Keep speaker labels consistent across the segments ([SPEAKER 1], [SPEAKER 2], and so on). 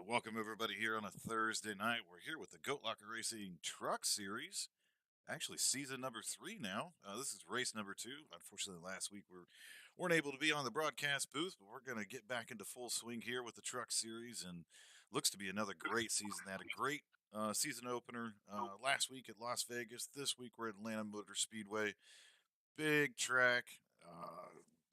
[SPEAKER 1] Welcome everybody here on a Thursday night. We're here with the Goat Locker Racing Truck Series. Actually, season number 3 now. This is race number 2. Unfortunately, last week we weren't able to be on the broadcast booth, but we're going to get back into full swing here with the Truck Series, and looks to be another great season. They had a great season opener last week at Las Vegas. This week we're at Atlanta Motor Speedway. Big track.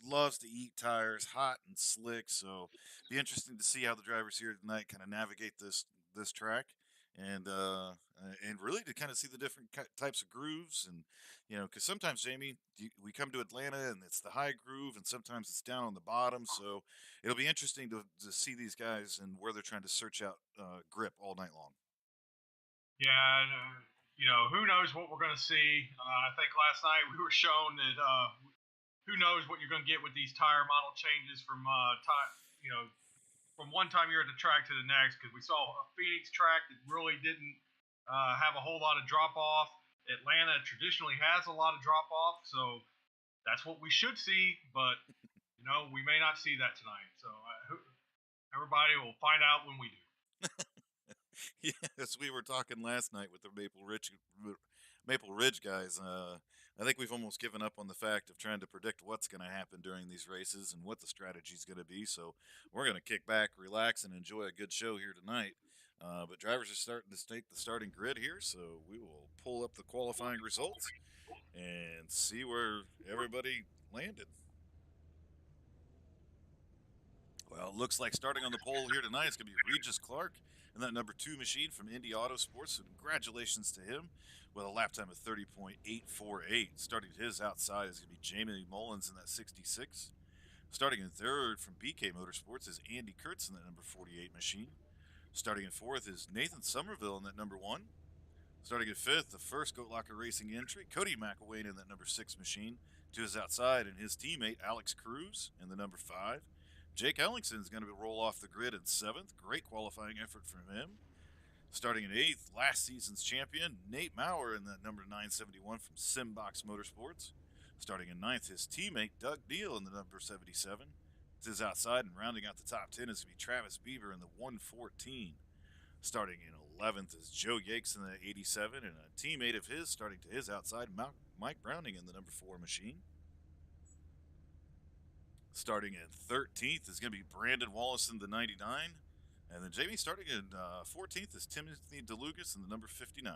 [SPEAKER 1] Loves to eat tires, hot and slick. So, be interesting to see how the drivers here tonight kind of navigate this track, and really to kind of see the different types of grooves, and because sometimes Jamie, we come to Atlanta and it's the high groove, and sometimes it's down on the bottom. So, it'll be interesting to see these guys and where they're trying to search out grip all night long.
[SPEAKER 2] Yeah, and, who knows what we're going to see. I think last night we were shown that who knows what you're going to get with these tire model changes from from one time you're at the track to the next, because we saw a Phoenix track that really didn't have a whole lot of drop off. Atlanta traditionally has a lot of drop off, so that's what we should see, but we may not see that tonight. So everybody will find out when we do.
[SPEAKER 1] Yes, we were talking last night with the Maple Ridge guys. I think we've almost given up on the fact of trying to predict what's going to happen during these races and what the strategy is going to be. So we're going to kick back, relax, and enjoy a good show here tonight. But drivers are starting to stake the starting grid here, so we will pull up the qualifying results and see where everybody landed. Well, it looks like starting on the pole here tonight is going to be Regis Clark and that number 2 machine from Indy Auto Sports. So congratulations to him with a lap time of 30.848. Starting his outside is going to be Jamie Mullins in that 66. Starting in third from BK Motorsports is Andy Kurtz in that number 48 machine. Starting in fourth is Nathan Somerville in that number 1. Starting in fifth, the first Goat Locker Racing entry, Cody McElwain in that number 6 machine. To his outside, and his teammate Alex Cruz in the number 5. Jake Ellingson is going to roll off the grid in 7th. Great qualifying effort from him. Starting in 8th, last season's champion, Nate Maurer in that number 971 from Simbox Motorsports. Starting in 9th, his teammate Doug Neal in the number 77. To his outside and rounding out the top 10 is going to be Travis Bieber in the 114. Starting in 11th is Joe Yakes in the 87, and a teammate of his starting to his outside, Mike Browning in the number 4 machine. Starting in 13th is going to be Brandon Wallace in the 99. And then Jamie starting in 14th is Timothy DeLugas in the number 59.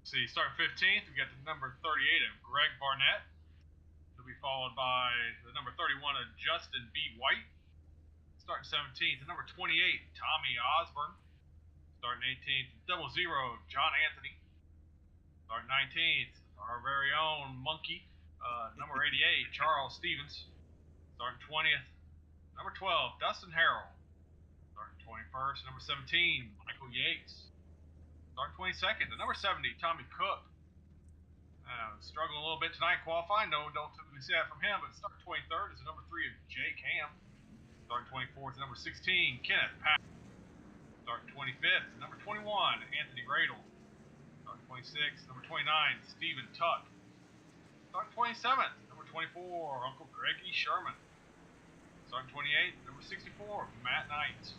[SPEAKER 2] See, start 15th, we got the number 38 of Greg Barnett. He'll be followed by the number 31 of Justin B. White. Starting 17th, the number 28, Tommy Osborne. Starting 18th, 00, John Anthony. Starting 19th, our very own Monkey. Number 88, Charles Stevens. Starting 20th, number 12, Dustin Harrell. Starting 21st, number 17, Michael Yates. Starting 22nd, the number 70, Tommy Cook. Struggling a little bit tonight qualifying. No, don't typically see that from him, but starting 23rd is the number 3 of Jake Ham. Starting 24th, number 16, Kenneth Pack. Starting 25th, number 21, Anthony Gradle. Starting 26th, number 29, Stephen Tuck. Starting 27th, number 24, Uncle Greggy Sherman. Starting 28th, number 64, Matt Knight.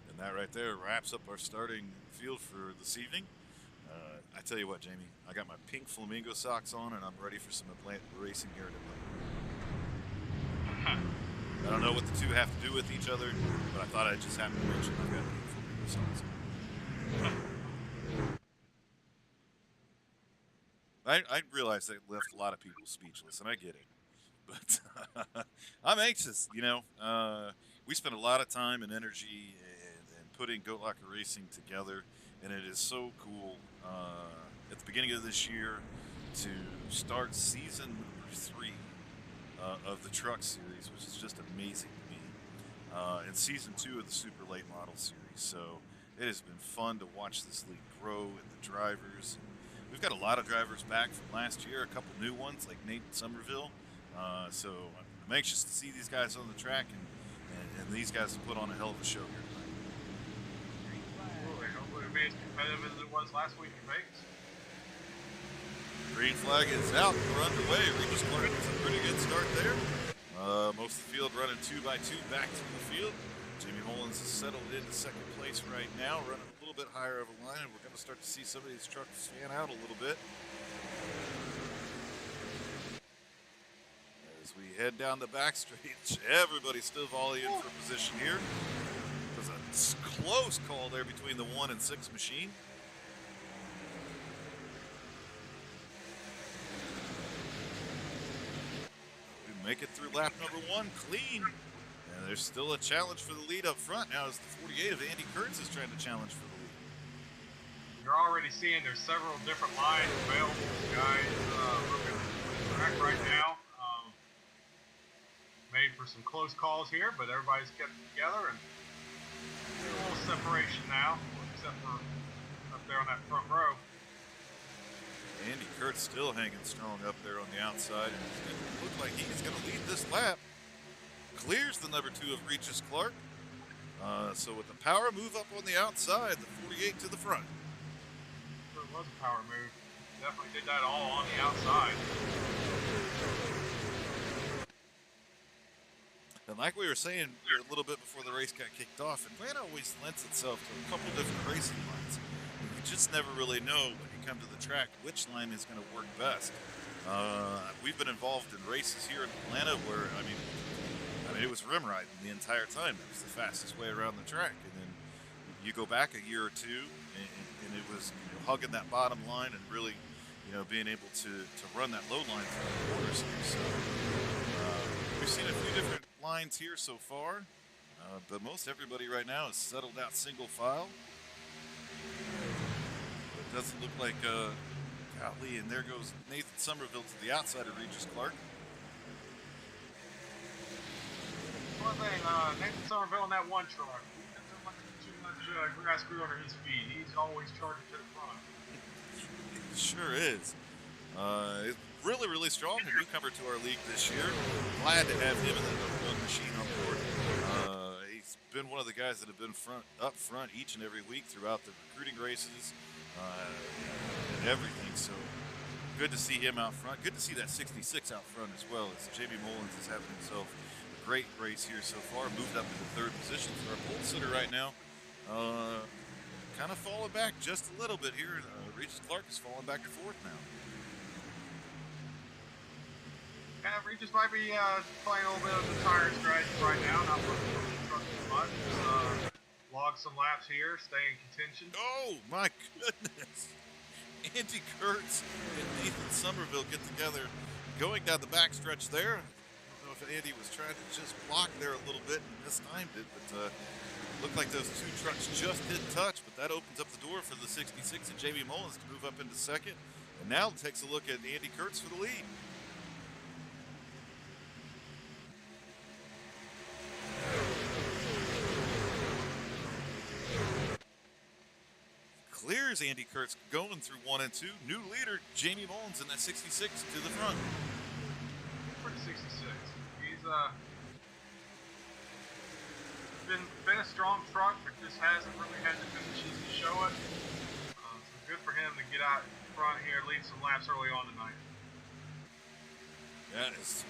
[SPEAKER 1] And that right there wraps up our starting field for this evening. I tell you what, Jamie, I got my pink flamingo socks on, and I'm ready for some Atlanta racing here tonight. I don't know what the two have to do with each other, but I thought I'd just happen to mention I've got pink flamingo socks on. I realize that left a lot of people speechless, and I get it. But I'm anxious, we spent a lot of time and energy and putting Goat Locker Racing together, and it is so cool at the beginning of this year to start season number 3 of the Truck Series, which is just amazing to me, and season 2 of the Super Late Model Series. So it has been fun to watch this league grow and the drivers. We've got a lot of drivers back from last year, a couple new ones like Nate Somerville. So I'm anxious to see these guys on the track, and these guys have put on a hell of a show here tonight.
[SPEAKER 2] Hopefully it'll be as competitive as it was last week in Vegas.
[SPEAKER 1] Green flag is out. We're underway. Regis Clark gets a pretty good start there. Most of the field running 2x2 back to the field. Jamie Mullins is settled into second place right now, running a little bit higher of a line, and we're going to start to see some of these trucks fan out a little bit. As we head down the back stretch, everybody's still volleying for position here. There's a close call there between the 1 and 6 machine. Make it through lap number 1 clean. And there's still a challenge for the lead up front now as the 48 of Andy Kurtz is trying to challenge for the lead.
[SPEAKER 2] You're already seeing there's several different lines available to guys looking at the track right now. Made for some close calls here, but everybody's kept it together and a little separation now, except for up there on that front row.
[SPEAKER 1] Andy Kurtz still hanging strong up there on the outside. It looks like he's going to lead this lap. Clears the number 2 of Regis Clark. So with the power move up on the outside, the 48 to the front.
[SPEAKER 2] Sure was a power move. Definitely did that all on the outside.
[SPEAKER 1] And like we were saying a little bit before the race got kicked off, Atlanta always lends itself to a couple different racing lines. You just never really know when you come to the track which line is going to work best. We've been involved in races here in Atlanta where, I mean, it was rim riding the entire time. It was the fastest way around the track. And then you go back a year or two, and it was hugging that bottom line and really, being able to run that low line through the corners here. So we've seen a few different lines here so far, but most everybody right now is settled out single file. It doesn't look like golly, and there goes Nathan Somerville to the outside of Regis Clark.
[SPEAKER 2] One thing, Nathan Somerville in that one truck, he got too much grass grew under his feet. He's always charging to the front.
[SPEAKER 1] It sure is. It's really, really strong. A newcomer to our league this year. Glad to have him in the number 1 machine on board. He's been one of the guys that have been up front each and every week throughout the recruiting races and everything. So good to see him out front. Good to see that 66 out front as well, as Jamie Mullins is having himself a great race here so far. Moved up into 3rd position for our pole sitter right now. Kind of falling back just a little bit here. Regis Clark is falling back to 4th now.
[SPEAKER 2] Yeah, Regis might be playing a little bit of the tire strategy right now, not looking for the truck too much. Just log some laps here, stay in contention.
[SPEAKER 1] Oh my goodness! Andy Kurtz and Nathan Somerville get together, going down the backstretch there. I don't know if Andy was trying to just block there a little bit and mistimed it, but looked like those 2 trucks just didn't touch. But that opens up the door for the 66 and Jamie Mullins to move up into 2nd, and now takes a look at Andy Kurtz for the lead. Clears Andy Kurtz going through 1 and 2. New leader, Jamie Mullins in that 66 to the front.
[SPEAKER 2] For the 66. He's been a strong truck, but just hasn't really had the finishes to show it. So good for him to get out in front here, lead some laps early on tonight.
[SPEAKER 1] That is,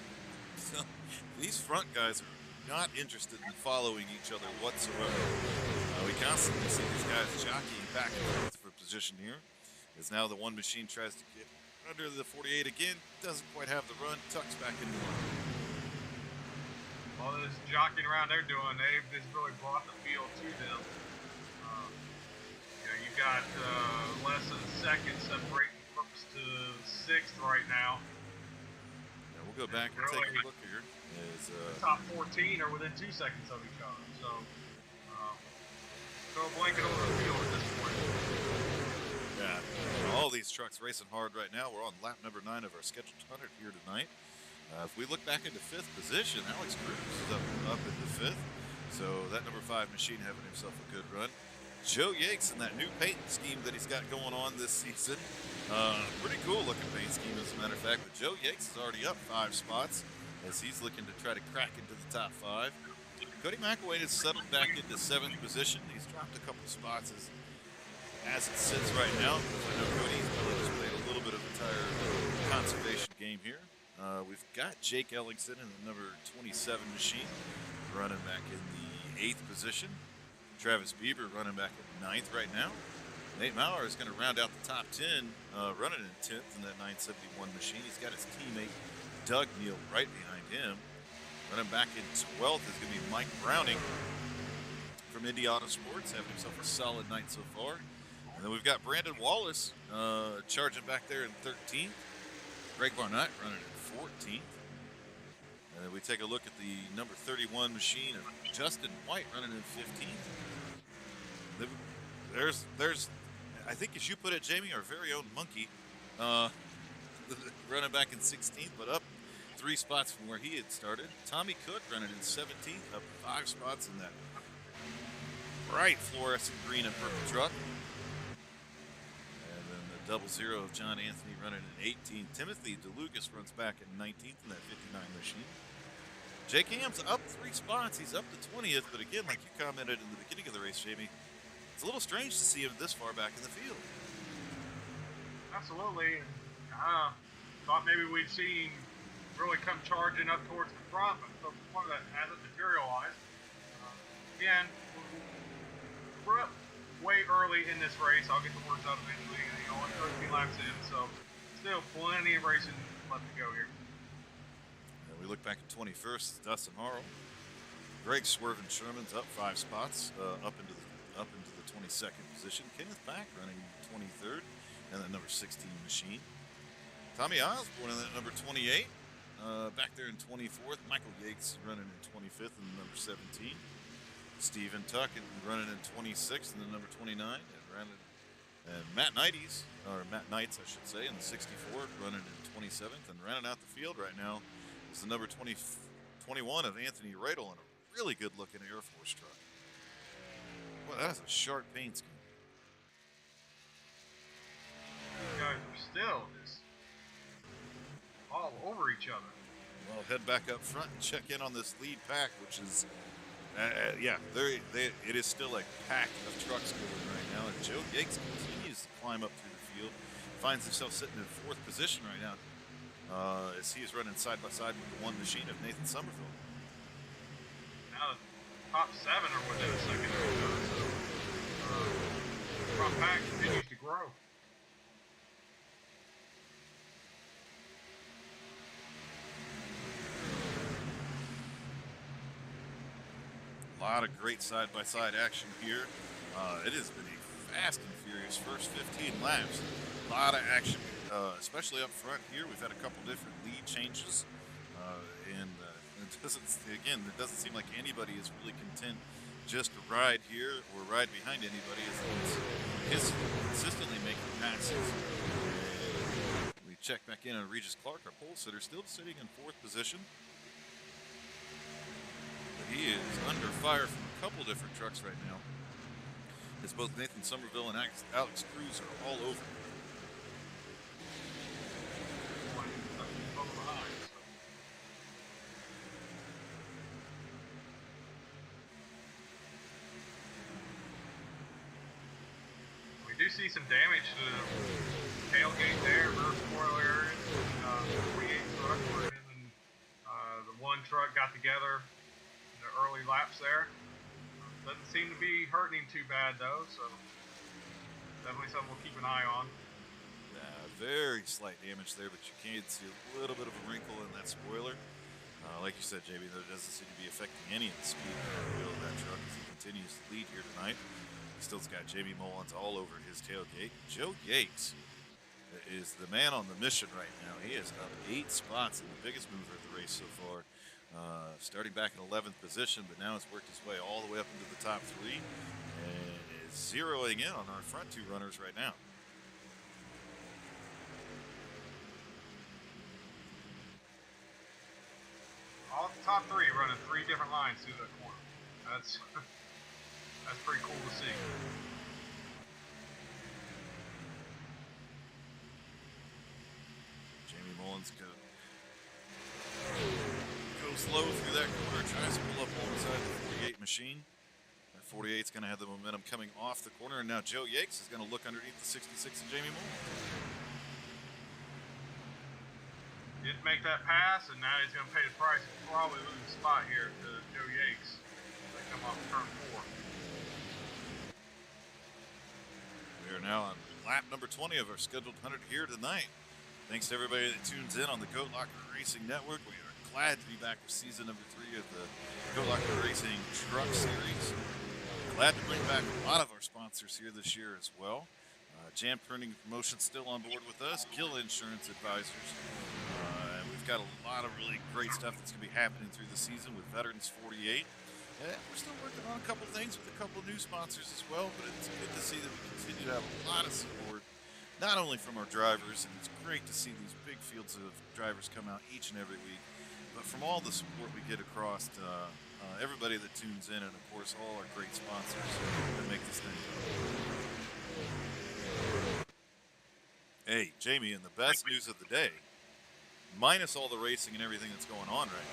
[SPEAKER 1] these front guys are not interested in following each other whatsoever. We constantly see these guys jockeying back and forth for position here. As now the 1 machine tries to get under the 48 again, doesn't quite have the run, tucks back into line.
[SPEAKER 2] All this jockeying around they're doing, they've just really brought the field to them. You got less than a second separating 1st to 6th right now.
[SPEAKER 1] Yeah, we'll go back and take a look here.
[SPEAKER 2] The top 14 are within 2 seconds of each other. So throw a blanket over the field at this point.
[SPEAKER 1] Yeah, all these trucks racing hard right now. We're on lap number 9 of our scheduled 100 here tonight. If we look back into 5th position, Alex Cruz is up into 5th. So that number 5 machine having himself a good run. Joe Yates in that new paint scheme that he's got going on this season. Pretty cool looking paint scheme, as a matter of fact. But Joe Yates is already up 5 spots as he's looking to try to crack into the top 5. Cody McElwain has settled back into 7th position. He's dropped a couple spots as it sits right now. I know Cody's really just played a little bit of a tire conservation game here. We've got Jake Ellingson in the number 27 machine, running back in the 8th position. Travis Bieber running back at 9th right now. Nate Maurer is going to round out the top 10, running in 10th in that 971 machine. He's got his teammate Doug Neal right behind him. Running back in 12th is going to be Mike Browning from Indy Auto Sports, having himself a solid night so far. And then we've got Brandon Wallace charging back there in 13th. Greg Barnett running in 14th. And then we take a look at the number 31 machine of Justin White running in 15th. There's I think as you put it, Jamie, our very own Monkey, running back in 16th, but up 3 spots from where he had started. Tommy Cook running in 17th, up 5 spots in that bright fluorescent green and purple truck. And then the 00 of John Anthony running in 18th. Timothy DeLucas runs back in 19th in that 59 machine. Jake Ham's up 3 spots. He's up to 20th, but again, like you commented in the beginning of the race, Jamie, it's a little strange to see him this far back in the field.
[SPEAKER 2] Absolutely. Thought maybe we'd see him really come charging up towards the front, but so far that hasn't materialized. Again, we're up way early in this race. I'll get the words out eventually. Only 13 laps in, so still plenty of racing left to go here.
[SPEAKER 1] And we look back at 21st, Dustin Harrell. Greg Swervin Sherman's up 5 spots, up into the 22nd position. Kenneth Back running 23rd in that number 16 machine. Tommy Osborne in that number 28. Back there in 24th. Michael Yates running in 25th in the number 17. Stephen Tuck running in 26th in the number 29. And Matt Knights, I should say, in the 64, running in 27th. And running out the field right now is the number 21 of Anthony Radel in a really good-looking Air Force truck. Boy, that is a sharp paint scheme.
[SPEAKER 2] These guys are still just all over each other.
[SPEAKER 1] Well, head back up front and check in on this lead pack, which is, it is still a pack of trucks going right now. And Joe Yates continues to climb up through the field, finds himself sitting in 4th position right now, as he is running side by side with the 1 machine of Nathan Somerville.
[SPEAKER 2] Now the top 7 are within a second of each other. The front pack continues to grow.
[SPEAKER 1] A lot of great side-by-side action here. It has been a fast and furious first 15 laps. A lot of action, especially up front here. We've had a couple different lead changes, and it doesn't seem like anybody is really content just to ride here or ride behind anybody. Is consistently making passes. We check back in on Regis Clark, our pole sitter, still sitting in 4th position. He is under fire from a couple different trucks right now, as both Nathan Somerville and Alex Cruz are all over. We do see some damage to the tailgate there, rear spoiler area. The 48 truck were in, and the 1 truck got together early laps there. Doesn't seem to be hurting him too bad though, so definitely something we'll keep an eye on. Very slight damage there, but you can see a little bit of a wrinkle in that spoiler. Like you said, JB, that doesn't seem to be affecting any of the speed of the wheel of that truck as he continues to lead here tonight. He still's got Jamie Mullins all over his tailgate. Joe Yates is the man on the mission right now. He is up 8 spots in the biggest mover of the race so far. Starting back in 11th position, but now has worked his way all the way up into the top 3 and is zeroing in on our front 2 runners right now.
[SPEAKER 2] All the top 3 running 3 different lines through that corner. That's pretty cool to see.
[SPEAKER 1] Jamie Mullins go slow through that corner, tries to pull up alongside the 48 machine. That 48's going to have the momentum coming off the corner, and now Joe Yates is going to look underneath the 66 of Jamie Mullins.
[SPEAKER 2] Didn't make that pass, and now he's going to pay the price. He'll probably lose the spot here to Joe Yates. They come off turn 4.
[SPEAKER 1] We are now on lap number 20 of our scheduled 100 here tonight. Thanks to everybody that tunes in on the Goat Locker Racing Network. We are glad to be back with season number 3 of the Goat Locker Racing Truck Series. Glad to bring back a lot of our sponsors here this year as well. Jam Printing Promotions still on board with us. Gill Insurance Advisors. And we've got a lot of really great stuff that's going to be happening through the season with Veterans 48. And we're still working on a couple things with a couple new sponsors as well, but it's good to see that we continue to have a lot of support, not only from our drivers, and it's great to see these big fields of drivers come out each and every week, but from all the support we get across everybody that tunes in, and of course all our great sponsors that make this thing go. Hey, Jamie, and the best news of the day, minus all the racing and everything that's going on right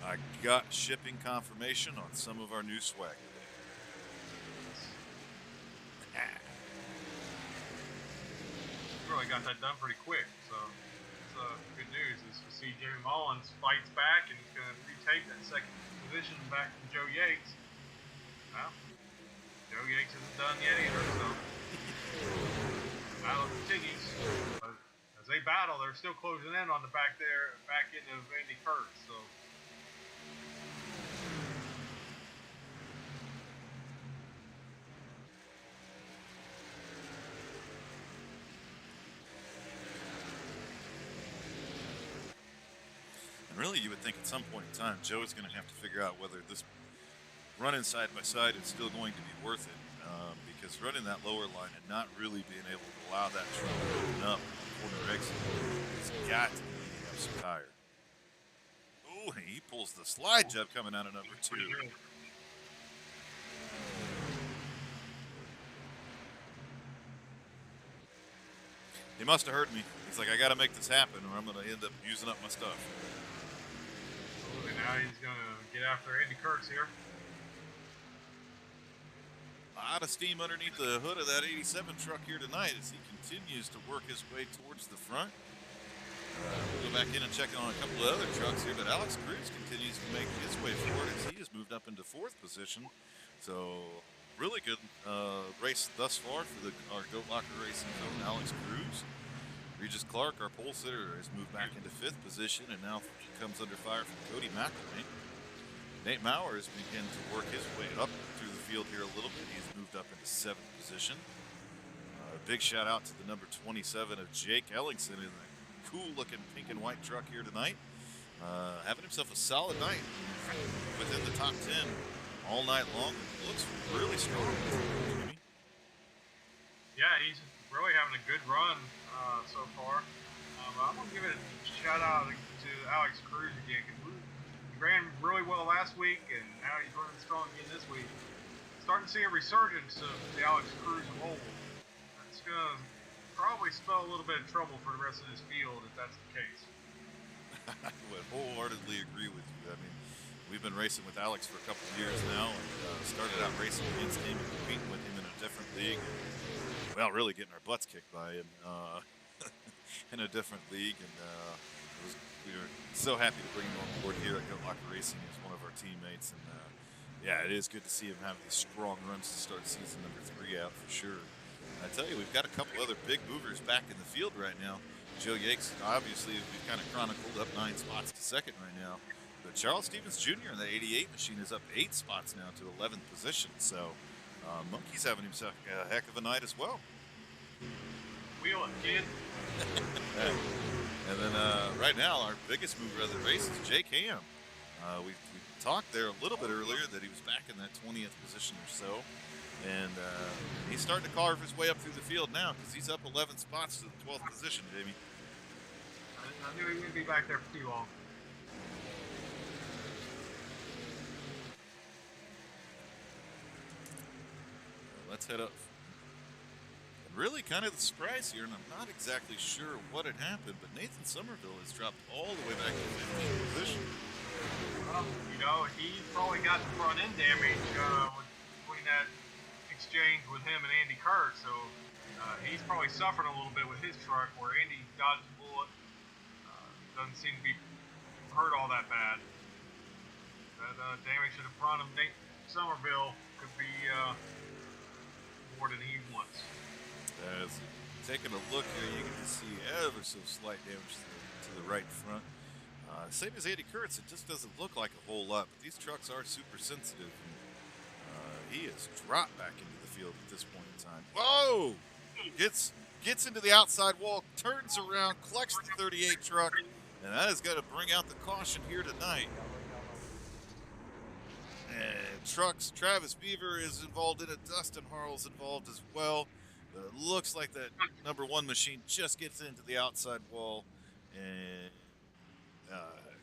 [SPEAKER 1] now, I got shipping confirmation on some of our new swag today.
[SPEAKER 2] Really got that done pretty quick, so it's good news. Is to see Jimmy Mullins fights back, and he's going to retake that second position back from Joe Yates. Well, Joe Yates isn't done yet either, so battle continues. But as they battle, they're still closing in on the back end of Andy Kurtz. So.
[SPEAKER 1] And really, you would think at some point in time, Joe is going to have to figure out whether this running side by side is still going to be worth it. Because running that lower line and not really being able to allow that truck to open up on the corner exit, it's got to be eating up some tire. Oh, he pulls the slide jump coming out of number 2. He must have heard me. He's like, I got to make this happen or I'm going to end up using up my stuff.
[SPEAKER 2] And now he's going to get after Andy Kurtz here.
[SPEAKER 1] A lot of steam underneath the hood of that 87 truck here tonight as he continues to work his way towards the front. We'll go back in and check on a couple of other trucks here, but Alex Cruz continues to make his way forward as he has moved up into 4th position. So really good race thus far for our Goat Locker Racing zone, Alex Cruz. Regis Clark, our pole sitter, has moved back into 5th position and now comes under fire from Cody McElwain. Nate Maurer has begun to work his way up through the field here a little bit. He's moved up into 7th position. Big shout out to the number 27 of Jake Ellingson in the cool-looking pink and white truck here tonight. Having himself a solid night within the top 10 all night long. Looks really strong.
[SPEAKER 2] Yeah, he's really having a good run so far. I'm going to give it a shout out to Alex Cruz again. He ran really well last week, and now he's running strong again this week. Starting to see a resurgence of the Alex Cruz of old. That's going to probably spell a little bit of trouble for the rest of this field if that's the case.
[SPEAKER 1] I would wholeheartedly agree with you. I mean, we've been racing with Alex for a couple of years now, and started out racing against him and competing with him in a different league. Well, really getting our butts kicked by him in a different league, and we were so happy to bring him on board here at Goat Locker Racing as one of our teammates. And yeah, it is good to see him have these strong runs to start season number 3 out for sure. I tell you, we've got a couple other big movers back in the field right now. Joe Yates, obviously, we've kind of chronicled up 9 spots to 2nd right now. But Charles Stevens Jr. in the 88 machine is up 8 spots now to 11th position. So Monkey's having himself a heck of a night as well.
[SPEAKER 2] Wheel it, kid.
[SPEAKER 1] And then right now, our biggest mover of the race is Jake Ham. We talked there a little bit earlier that he was back in that 20th position or so. And he's starting to carve his way up through the field now because he's up 11 spots to the 12th position, Jamie.
[SPEAKER 2] I knew he wouldn't be back there for too long.
[SPEAKER 1] Let's head up. And really kind of the surprise here, and I'm not exactly sure what had happened, but Nathan Somerville has dropped all the way back to 15th position.
[SPEAKER 2] Well, you know, he probably got the front end damage between that exchange with him and Andy Kurtz, so He's probably suffering a little bit with his truck, where Andy dodged a bullet. Doesn't seem to be hurt all that bad. That damage to the front of Nate Somerville could be more than he wants.
[SPEAKER 1] As taking a look here, you can just see ever so slight damage to the right front. Same as Andy Kurtz, it just doesn't look like a whole lot, but these trucks are super sensitive. And, he has dropped back into the field at this point in time. Whoa! Gets into the outside wall, turns around, collects the 38 truck, and that is going to bring out the caution here tonight. And trucks, Travis Beaver is involved in it. Dustin Harl's involved as well. But it looks like that number 1 machine just gets into the outside wall and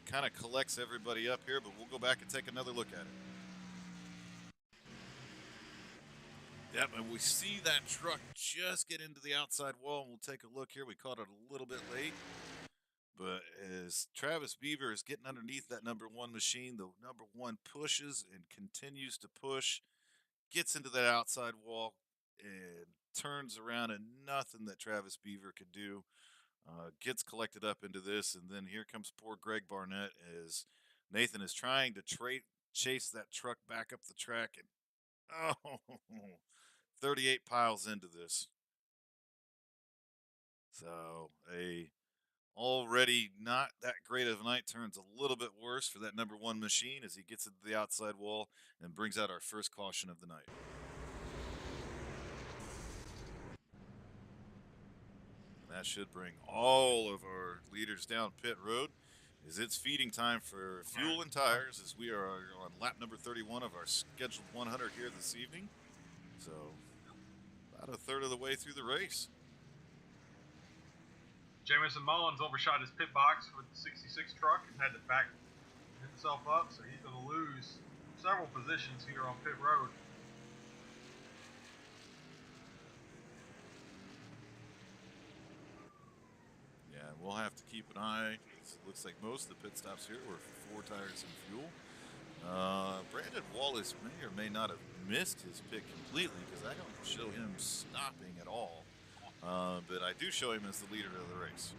[SPEAKER 1] kind of collects everybody up here. But we'll go back and take another look at it. Yep, and we see that truck just get into the outside wall. And we'll take a look here. We caught it a little bit late. But as Travis Beaver is getting underneath that number 1 machine, the number 1 pushes and continues to push, gets into that outside wall, and turns around, and nothing that Travis Beaver could do. Gets collected up into this, and then here comes poor Greg Barnett as Nathan is trying to chase that truck back up the track, and 38 piles into this. So a already not that great of a night turns a little bit worse for that number 1 machine as he gets into the outside wall and brings out our first caution of the night. And that should bring all of our leaders down pit road as it's feeding time for fuel and tires as we are on lap number 31 of our scheduled 100 here this evening. So about a third of the way through the race.
[SPEAKER 2] Jamison Mullins overshot his pit box with the 66 truck and had to back himself up, so he's going to lose several positions here on pit road.
[SPEAKER 1] Yeah, we'll have to keep an eye. It looks like most of the pit stops here were for 4 tires and fuel. Brandon Wallace may or may not have missed his pit completely because I don't show him stopping at all. But I do show him as the leader of the race.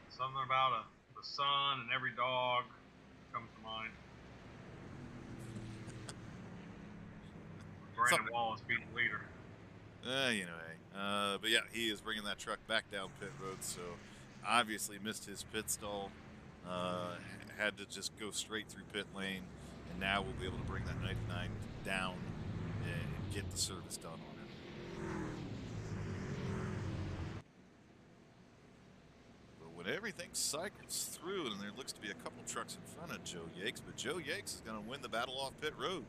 [SPEAKER 2] Something about the sun and every dog comes to mind. Brandon Wallace being the leader.
[SPEAKER 1] But yeah, he is bringing that truck back down pit road, so obviously missed his pit stall. Had to just go straight through pit lane, and now we'll be able to bring that 99 down and get the service done on it. But when everything cycles through, and there looks to be a couple trucks in front of Joe Yakes, but Joe Yakes is going to win the battle off pit road.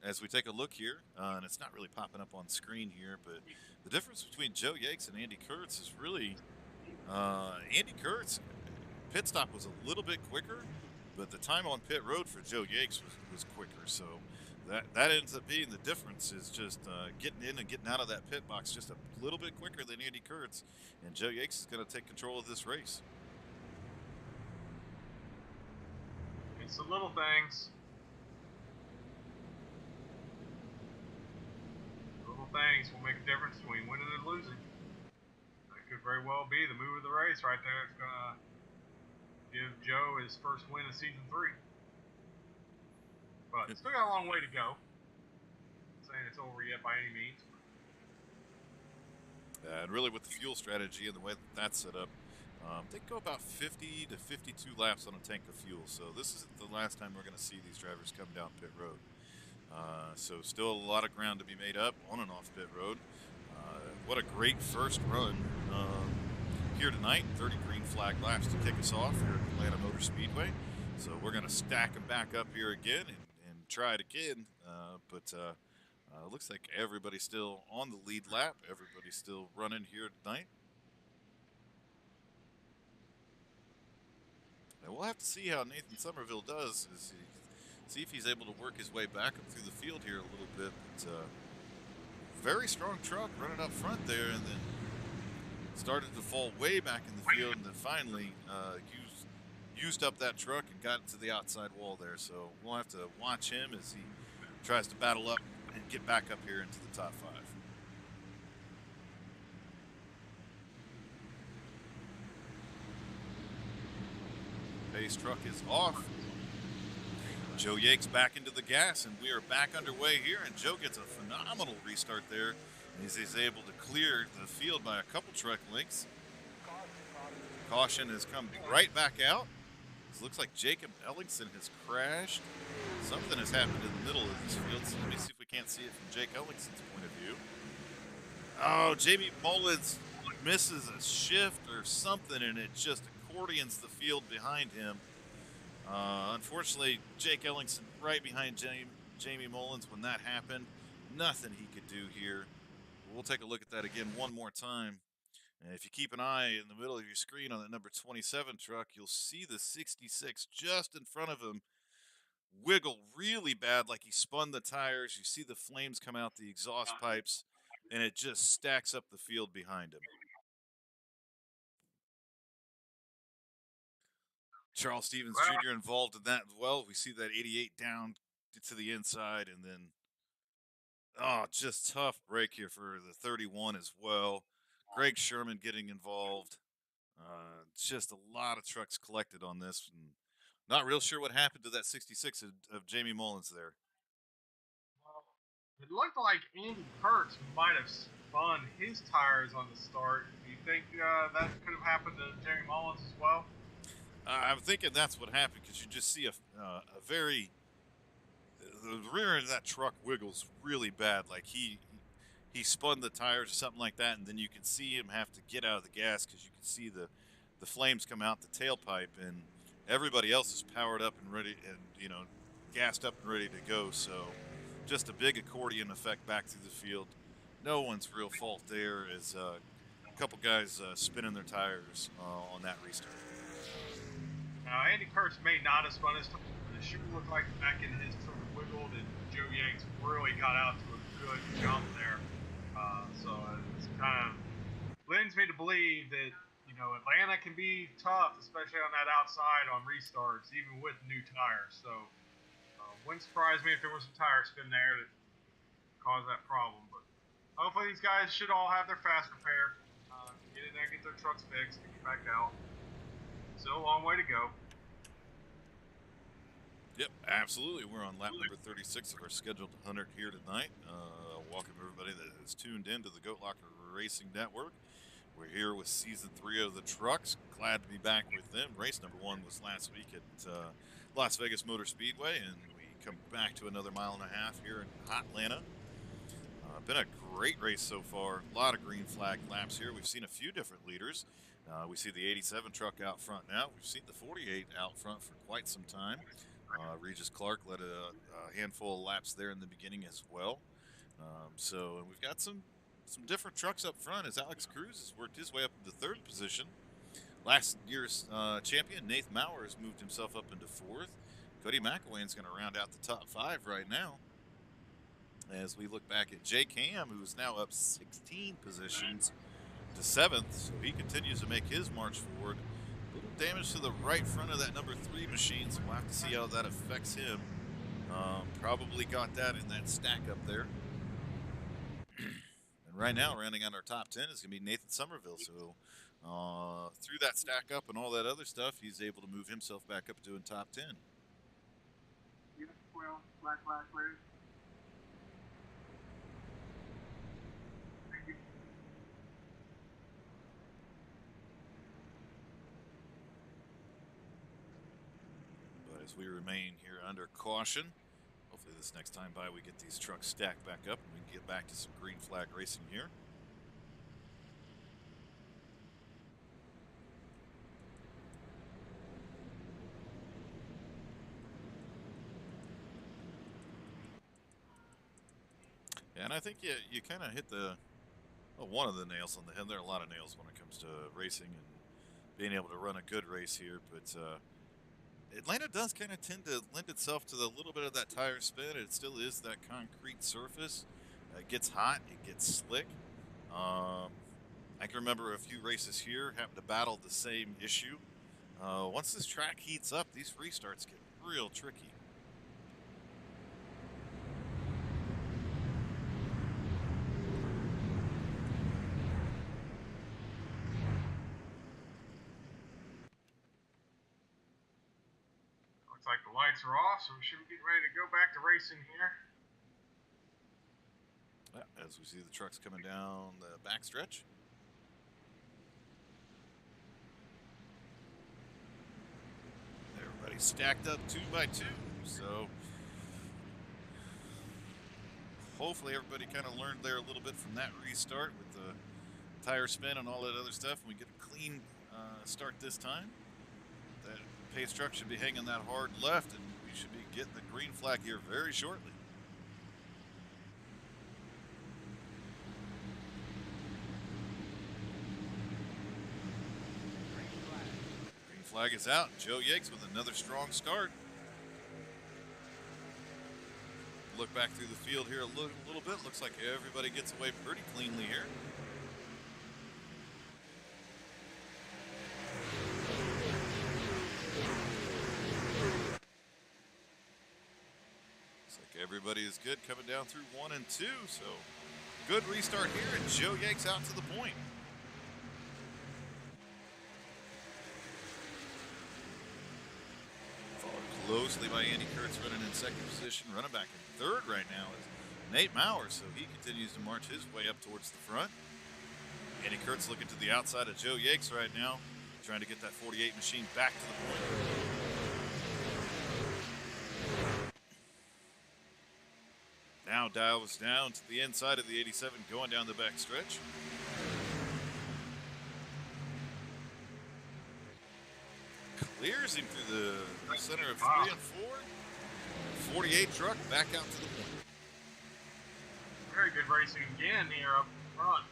[SPEAKER 1] As we take a look here, and it's not really popping up on screen here, but the difference between Joe Yakes and Andy Kurtz is really Andy Kurtz pit stop was a little bit quicker, but the time on pit road for Joe Yakes was quicker. So that ends up being the difference, is just getting in and getting out of that pit box just a little bit quicker than Andy Kurtz, and Joe Yakes is going to take control of this race.
[SPEAKER 2] It's the little things. Things will make a difference between winning and losing. That could very well be the move of the race right there. It's going to give Joe his first win of season 3. But still got a long way to go. Not saying it's over yet by any means.
[SPEAKER 1] And really with the fuel strategy and the way that's set up, they go about 50 to 52 laps on a tank of fuel. So this isn't the last time we're going to see these drivers come down pit road. So still a lot of ground to be made up on and off pit road. What a great first run here tonight. 30 green flag laps to kick us off here at Atlanta Motor Speedway. So we're going to stack them back up here again and try it again But looks like everybody's still on the lead lap. Everybody's still running here tonight. And we'll have to see how Nathan Somerville does. See if he's able to work his way back up through the field here a little bit. But very strong truck running up front there, and then started to fall way back in the field, and then finally used up that truck and got to the outside wall there. So we'll have to watch him as he tries to battle up and get back up here into the top 5. Pace truck is off. Joe Yates back into the gas, and we are back underway here, and Joe gets a phenomenal restart there. He's able to clear the field by a couple truck lengths. Caution has come right back out. It looks like Jacob Ellingson has crashed. Something has happened in the middle of this field, so let me see if we can't see it from Jake Ellingson's point of view. Oh, Jamie Mullins misses a shift or something, and it just accordions the field behind him. Unfortunately, Jake Ellingson right behind Jamie Mullins when that happened. Nothing he could do here. We'll take a look at that again one more time. And if you keep an eye in the middle of your screen on that number 27 truck, you'll see the 66 just in front of him wiggle really bad, like he spun the tires. You see the flames come out the exhaust pipes, and it just stacks up the field behind him. Charles Stevens Jr. involved in that as well. We see that 88 down to the inside, and then just tough break here for the 31 as well. Greg Sherman getting involved. Just a lot of trucks collected on this, and not real sure what happened to that 66 of Jamie Mullins there.
[SPEAKER 2] Well, it looked like Andy Kurtz might have spun his tires on the start. Do you think that could have happened to Jamie Mullins as well?
[SPEAKER 1] I'm thinking that's what happened, because you just see the rear end of that truck wiggles really bad, like he spun the tires or something like that, and then you can see him have to get out of the gas because you can see the flames come out the tailpipe, and everybody else is powered up and ready, and gassed up and ready to go. So just a big accordion effect back through the field. No one's real fault there, as a couple guys spinning their tires on that restart.
[SPEAKER 2] Now, Andy Kurtz may not have spun his tires, but it sure looked like the back end of his truck wiggled, and Joe Yates really got out to a good jump there. So it's kind of lends me to believe that Atlanta can be tough, especially on that outside on restarts, even with new tires. So wouldn't surprise me if there was some tire spin there that caused that problem. But hopefully these guys should all have their fast repair, get in there, get their trucks fixed, and get back out. Still a long way to go.
[SPEAKER 1] Yep, absolutely. We're on lap number 36 of our scheduled 100 here tonight. Welcome everybody that is tuned in to the Goat Locker Racing Network. We're here with season 3 of the trucks. Glad to be back with them. Race number 1 was last week at Las Vegas Motor Speedway, and we come back to another mile and a half here in hot Atlanta. Been a great race so far. A lot of green flag laps here. We've seen a few different leaders. We see the 87 truck out front now. We've seen the 48 out front for quite some time. Regis Clark led a handful of laps there in the beginning as well. And we've got some different trucks up front, as Alex Cruz has worked his way up into 3rd position. Last year's champion, Nathan Maurer, has moved himself up into 4th. Cody McElwain's going to round out the top 5 right now. As we look back at Jake Ham, who's now up 16 positions to 7th, so he continues to make his march forward. A little damage to the right front of that number 3 machine, so we'll have to see how that affects him. Probably got that in that stack up there. And right now, rounding out our top 10 is going to be Nathan Somerville. So through that stack up and all that other stuff, he's able to move himself back up to in top 10.
[SPEAKER 2] Well, black, red.
[SPEAKER 1] As we remain here under caution, hopefully this next time by we get these trucks stacked back up and we can get back to some green flag racing here. And I think you kind of hit one of the nails on the head. There are a lot of nails when it comes to racing and being able to run a good race here, but Atlanta does kind of tend to lend itself to a little bit of that tire spin. It still is that concrete surface. It gets hot. It gets slick. I can remember a few races here having to battle the same issue. Once this track heats up, these restarts get real tricky.
[SPEAKER 2] Looks like the lights are off, so we should be getting ready to go back to racing here.
[SPEAKER 1] As we see the trucks coming down the backstretch. Everybody's stacked up 2 by 2, so hopefully everybody kind of learned there a little bit from that restart with the tire spin and all that other stuff, and we get a clean start this time. That pace truck should be hanging that hard left, and we should be getting the green flag here very shortly. Green flag is out. Joe Yates with another strong start. Look back through the field here a little bit. Looks like everybody gets away pretty cleanly here. Looks like everybody is good coming down through 1 and 2. So good restart here, and Joe Yates out to the point. Closely by Andy Kurtz, running in second position. Running back in third right now is Nate Maurer, so he continues to march his way up towards the front. Andy Kurtz looking to the outside of Joe Yates right now, trying to get that 48 machine back to the point. Now dials down to the inside of the 87, going down the back stretch. Clears him through the center of 3 and 4. 48 truck back out to the point.
[SPEAKER 2] Very good racing again here up front.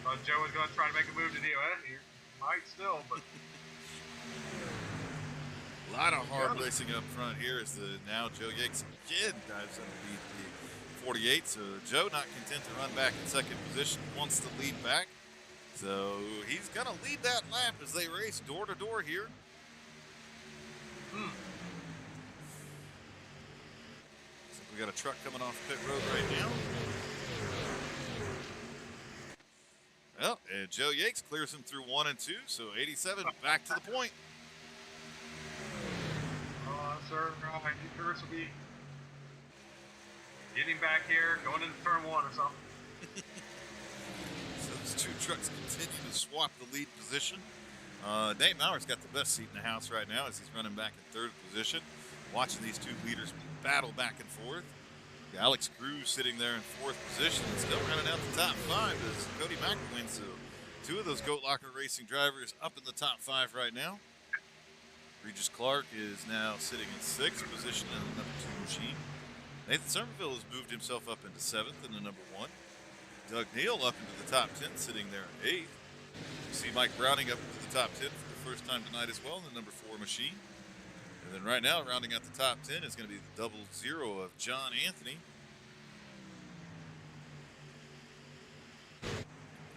[SPEAKER 2] Thought Joe was going to try to make a move to DOS here. Might still, but
[SPEAKER 1] a lot of hard racing up front here as now Joe Yates again dives underneath the 48. So Joe not content to run back in second position, wants to lead back. So he's going to lead that lap as they race door to door here. So we got a truck coming off pit road right now. Well, and Joe Yates clears him through 1 and 2. So 87 back to the point.
[SPEAKER 2] Sir, Kurtz will be getting back here, going into turn 1 or something.
[SPEAKER 1] So those two trucks continue to swap the lead position. Nate Mauer's got the best seat in the house right now as he's running back in third position. Watching these two leaders battle back and forth. Alex Cruz sitting there in fourth position and still running out the top 5 as Cody McElwain. So two of those Goat Locker Racing drivers up in the top 5 right now. Regis Clark is now sitting in 6th position in the number 2 machine. Nathan Somerville has moved himself up into 7th in the number 1. Doug Neal up into the top 10, sitting there in 8th. You see Mike Browning up into the top 10 for the first time tonight as well in the number 4 machine. And then right now, rounding out the top 10 is going to be the 00 of John Anthony.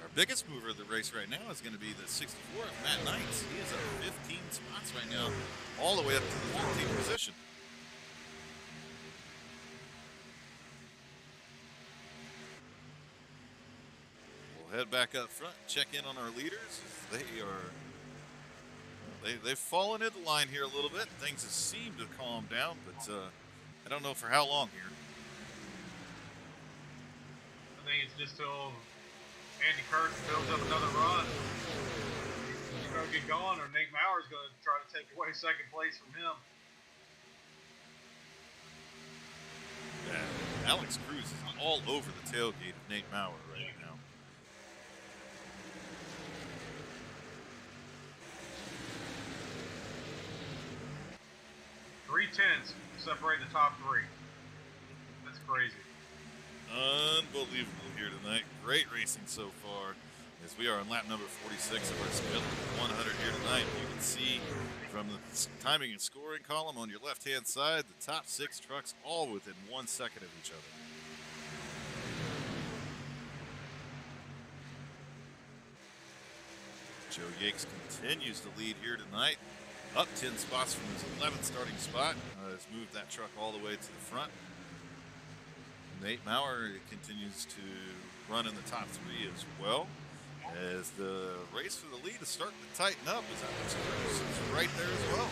[SPEAKER 1] Our biggest mover of the race right now is going to be the 64 of Matt Knights. He is up 15 spots right now, all the way up to the 13th position. We'll head back up front, check in on our leaders. They've fallen into line here a little bit. Things have seemed to calm down, but I don't know for how long here.
[SPEAKER 2] I think it's just till Andy Kurtz builds up another run. He's going to get going, or Nate Mauer's going to try to take away second place from him.
[SPEAKER 1] Yeah, Alex Cruz is all over the tailgate of Nate Mauer right now.
[SPEAKER 2] 3/10 separate the top three. That's crazy.
[SPEAKER 1] Unbelievable here tonight. Great racing so far as we are on lap number 46 of our Spin 100 here tonight. You can see from the timing and scoring column on your left-hand side, the top 6 trucks all within 1 second of each other. Joe Yakes continues to lead here tonight, up 10 spots from his 11th starting spot. Has moved that truck all the way to the front. Nate Maurer continues to run in the top 3 as well, as the race for the lead is starting to tighten up, as Alex Cruz is right there as well.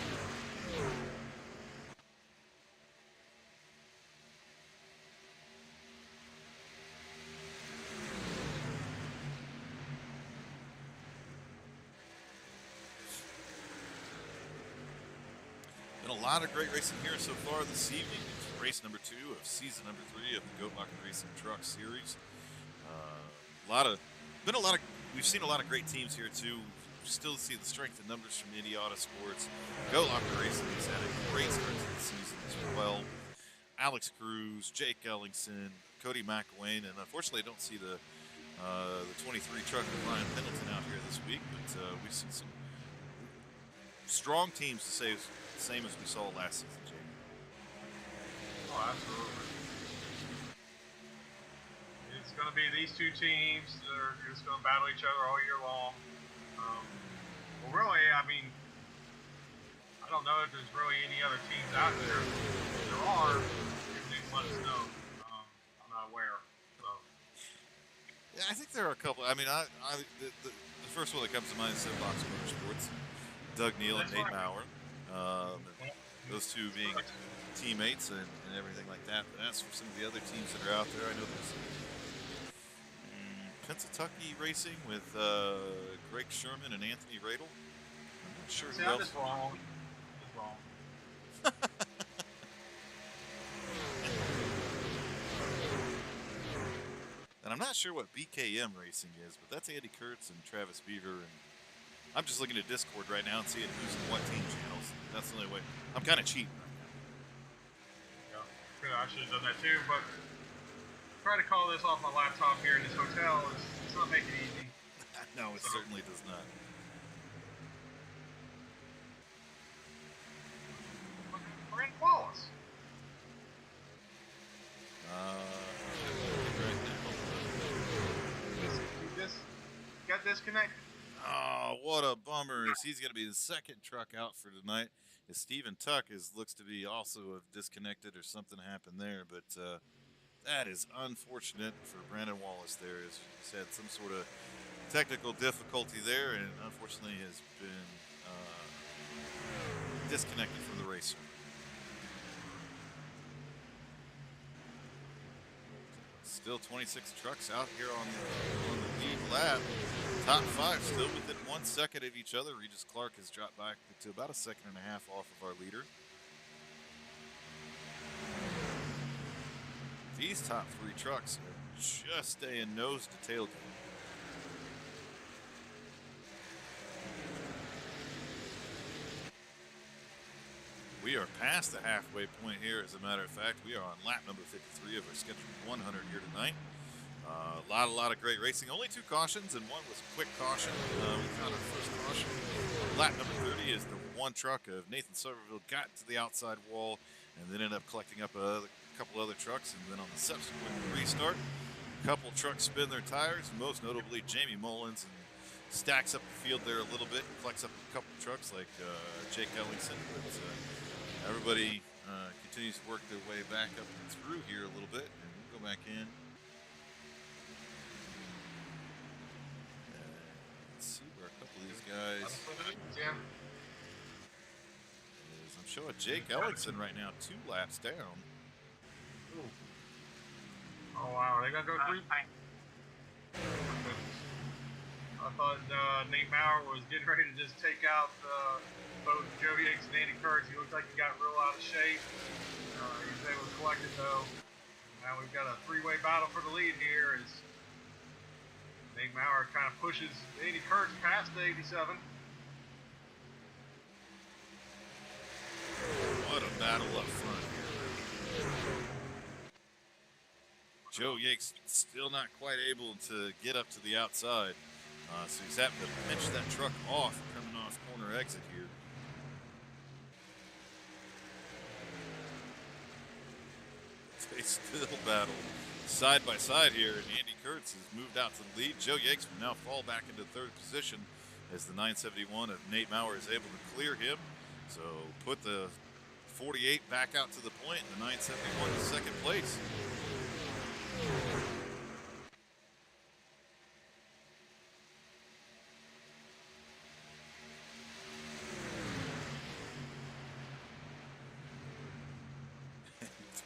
[SPEAKER 1] Been a lot of great racing here so far this evening. It's race number 2 of season number 3 of the Goat Locker Racing Truck Series. We've seen a lot of great teams here too. We still see the strength in numbers from Indy Auto Sports. Goat Locker Racing has had a great start to the season as well. Alex Cruz, Jake Ellingson, Cody McElwain, and unfortunately I don't see the 23 truck of Ryan Pendleton out here this week, but we've seen some strong teams to say the same as we saw last season, Jake.
[SPEAKER 2] Oh, absolutely. It's going to be these two teams that are just going to battle each other all year long. Well, really, I mean, I don't know if there's really any other teams out there. If there are, you can let us know. I'm not aware. So.
[SPEAKER 1] Yeah, I think there are a couple. I mean, the first one that comes to mind is Box Motorsports. Doug Neal and Nate Maurer. Those two being teammates and everything like that. But as for some of the other teams that are out there, I know there's Pennsatucky Racing with Greg Sherman and Anthony Radel. I'm not sure who else.
[SPEAKER 2] Just wrong. Just wrong.
[SPEAKER 1] And I'm not sure what BKM Racing is, but that's Andy Kurtz and Travis Beaver. And I'm just looking at Discord right now and seeing who's in what team channels. That's the only way. I'm kind of cheating right now.
[SPEAKER 2] Yeah, I should have done that too, but try to call this off my laptop here in this hotel. It's not making it easy.
[SPEAKER 1] No, it certainly does not.
[SPEAKER 2] Brandon Wallace.
[SPEAKER 1] Right now.
[SPEAKER 2] Just got disconnected.
[SPEAKER 1] Oh, what a bummer! As he's going to be the second truck out for tonight. As Stephen Tuck looks to be also disconnected or something happened there, but that is unfortunate for Brandon Wallace there. He's had some sort of technical difficulty there and unfortunately has been disconnected from the racer. Still 26 trucks out here on the lead lap. Top 5 still within 1 second of each other. Regis Clark has dropped back to about a second and a half off of our leader. These top 3 trucks are just staying nose to tailgate. We are past the halfway point here. As a matter of fact, we are on lap number 53 of our scheduled 100 here tonight. A lot of great racing. Only 2 cautions, and one was a quick caution. We found our first caution. Lap number 30 is the one truck of Nathan Somerville got to the outside wall and then ended up collecting up a couple other trucks. And then on the subsequent restart, a couple trucks spin their tires, most notably Jamie Mullins, and stacks up the field there a little bit and collects up a couple trucks like Jake Ellingson. But everybody continues to work their way back up and through here a little bit, and we'll go back in. Let's see where a couple of these guys. I'm showing Jake Ellingson right now 2 laps down.
[SPEAKER 2] Ooh. Oh wow, are they gonna go 3? I thought Nate Maurer was getting ready to just take out both Joe Yakes and Andy Kurtz. He looked like he got real out of shape. He was able to collect it though. Now we've got a 3-way battle for the lead here as Nate Maurer kind of pushes Andy Kurtz past the 87.
[SPEAKER 1] What a battle up front here. Joe Yates still not quite able to get up to the outside. So he's having to pinch that truck off coming off corner exit here. They still battle side by side here, and Andy Kurtz has moved out to the lead. Joe Yates will now fall back into third position as the 971 of Nate Maurer is able to clear him. So put the 48 back out to the point, and the 971 in second place.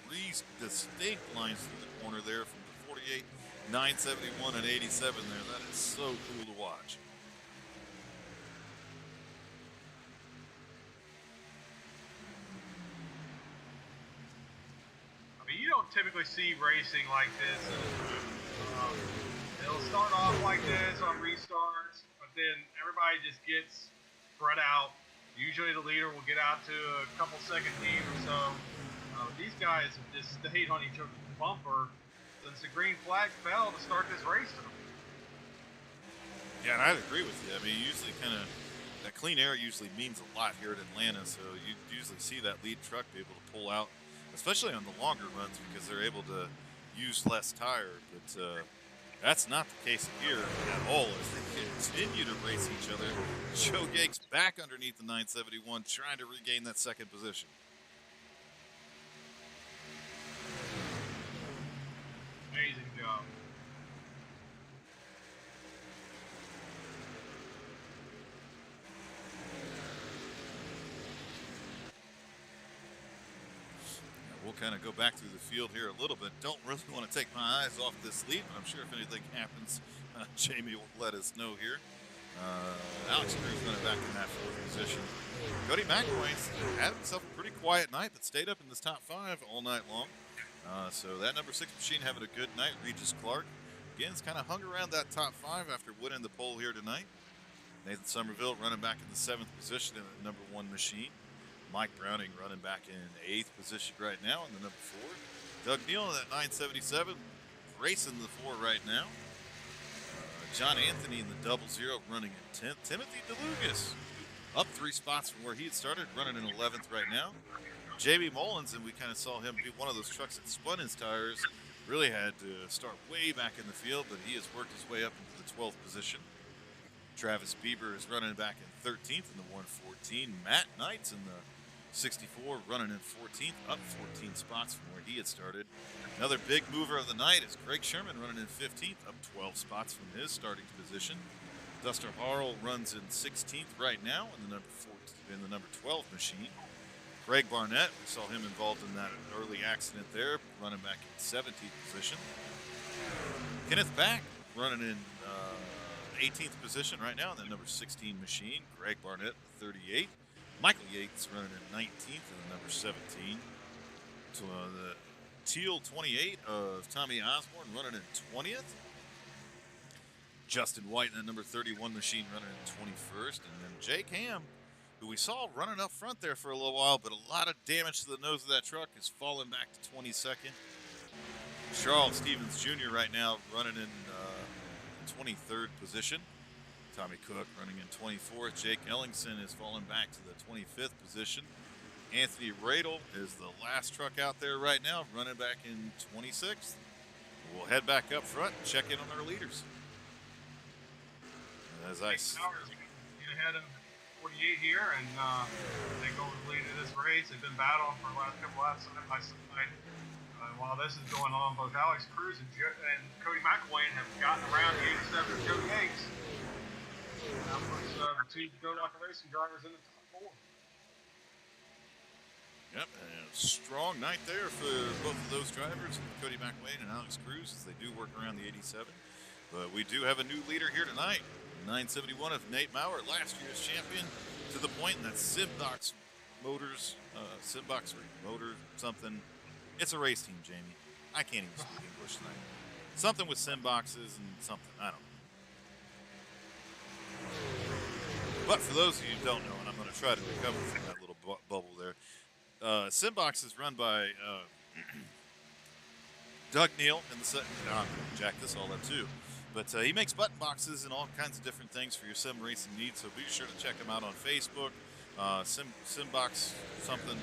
[SPEAKER 1] Three distinct lines through the corner there from the 48, 971, and 87 there. That is so cool to watch.
[SPEAKER 2] I mean, you don't typically see racing like this. It'll start off like this on restarts, but then everybody just gets spread out. Usually the leader will get out to a couple second lead or so. These guys have just stayed on each other's bumper since the green flag fell to start this race.
[SPEAKER 1] Yeah, and I'd agree with you. I mean, usually that clean air usually means a lot here at Atlanta, so you usually see that lead truck be able to pull out, especially on the longer runs because they're able to use less tire. But that's not the case here at all as they continue to race each other. Joe Yates back underneath the 971 trying to regain that second position.
[SPEAKER 2] Amazing job.
[SPEAKER 1] We'll kind of go back through the field here a little bit. Don't really want to take my eyes off this lead, but I'm sure if anything happens, Jamie will let us know here. Alex Cruz running back in that fourth position. Cody McElwain's had himself a pretty quiet night, but stayed up in this top five all night long. So that number 6 machine having a good night. Regis Clark, again, has kind of hung around that top five after winning the pole here tonight. Nathan Somerville running back in the 7th position in the number 1 machine. Mike Browning running back in 8th position right now in the number 4. Doug Neal in that 977 racing the 4 right now. John Anthony in the 00 running in 10th. Timothy DeLugas up 3 spots from where he had started, running in 11th right now. Jamie Mullins, and we kind of saw him be one of those trucks that spun his tires, really had to start way back in the field, but he has worked his way up into the 12th position. Travis Bieber is running back in 13th in the 114. Matt Knight's in the 64 running in 14th, up 14 spots from where he had started. Another big mover of the night is Greg Sherman running in 15th, up 12 spots from his starting position. Duster Harrell runs in 16th right now in the number 12 machine. Greg Barnett, we saw him involved in that early accident there, running back in 17th position. Kenneth Back running in 18th position right now in the number 16 machine. Greg Barnett, 38. Michael Yates running in 19th in the number 17. So the Teal 28 of Tommy Osborne running in 20th. Justin White in the number 31 machine running in 21st. And then Jake Ham, who we saw running up front there for a little while, but a lot of damage to the nose of that truck, is falling back to 22nd. Charles Stevens Jr. right now running in 23rd position. Tommy Cook running in 24th. Jake Ellingson is falling back to the 25th position. Anthony Radel is the last truck out there right now, running back in 26th. We'll head back up front and check in on our leaders. As I
[SPEAKER 2] get ahead of 48 here and take over the lead of this race. They've been battling for the last couple laps side by side. While this is going on, both Alex Cruz and Cody McElwain have gotten around the 87 of Joe Yates. Now puts the two go-locker racing drivers in the top 4.
[SPEAKER 1] Yep, and a strong night there for both of those drivers, Cody McElwain and Alex Cruz, as they do work around the 87. But we do have a new leader here tonight. 971 of Nate Maurer, last year's champion, to the point that Simbox Motors, Simbox Motor something. It's a race team, Jamie. I can't even speak English tonight. Something with Simboxes and something. I don't know. But for those of you who don't know, and I'm going to try to recover from that little bubble there, Simbox is run by Doug Neal in the set. Jack this all up too. But he makes button boxes and all kinds of different things for your sim racing needs. So be sure to check him out on Facebook. Simbox something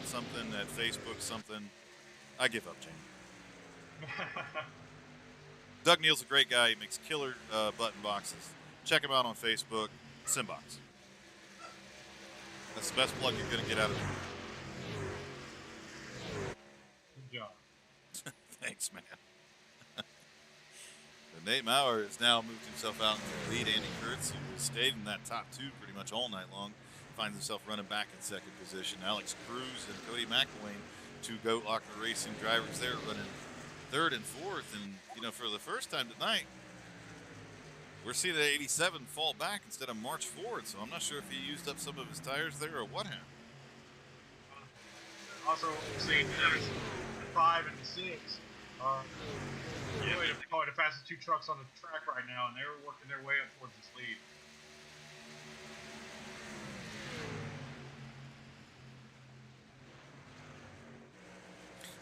[SPEAKER 1] at Facebook something. I give up, Jamie. Doug Neal's a great guy. He makes killer button boxes. Check him out on Facebook. Simbox. That's the best plug you're going to get out of him.
[SPEAKER 2] Good job.
[SPEAKER 1] Thanks, man. Nate Maurer has now moved himself out into the lead. Andy Kurtz, who stayed in that top two pretty much all night long, finds himself running back in second position. Alex Cruz and Cody McElwain, two Goat Locker Racing drivers there, running third and fourth. And, you know, for the first time tonight, we're seeing the 87 fall back instead of march forward. So I'm not sure if he used up some of his tires there or what happened.
[SPEAKER 2] Also, seeing 5 and 6 are really probably the fastest two trucks on the track right now, and they're working their way up towards this lead.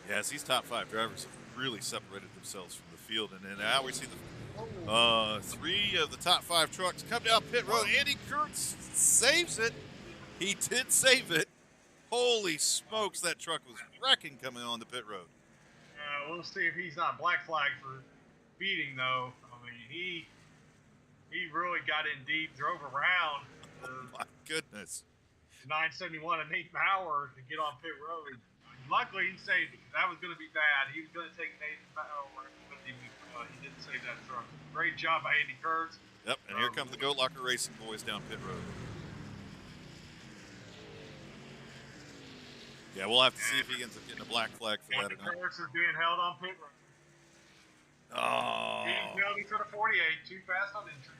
[SPEAKER 1] Yes, these top 5 drivers have really separated themselves from the field, and now we see the 3 of the top 5 trucks come down pit road. Andy Kurtz saves it. He did save it. Holy smokes, that truck was wrecking coming on the pit road.
[SPEAKER 2] We'll see if he's not black flagged for speeding, though. I mean, he really got in deep, drove around.
[SPEAKER 1] Oh my goodness.
[SPEAKER 2] 971 and Nate Maurer to get on pit road. Luckily, he saved it. That was going to be bad. He was going to take Nate Maurer with him. He didn't save that truck. Great job by Andy Kurtz.
[SPEAKER 1] Yep, and here come the Goat Locker Racing boys down pit road. Yeah, we'll have to see if he ends up getting a black flag for that or not.
[SPEAKER 2] Kurtz is being held on pit road.
[SPEAKER 1] Oh.
[SPEAKER 2] Being penalty for the 48. Too fast on entry.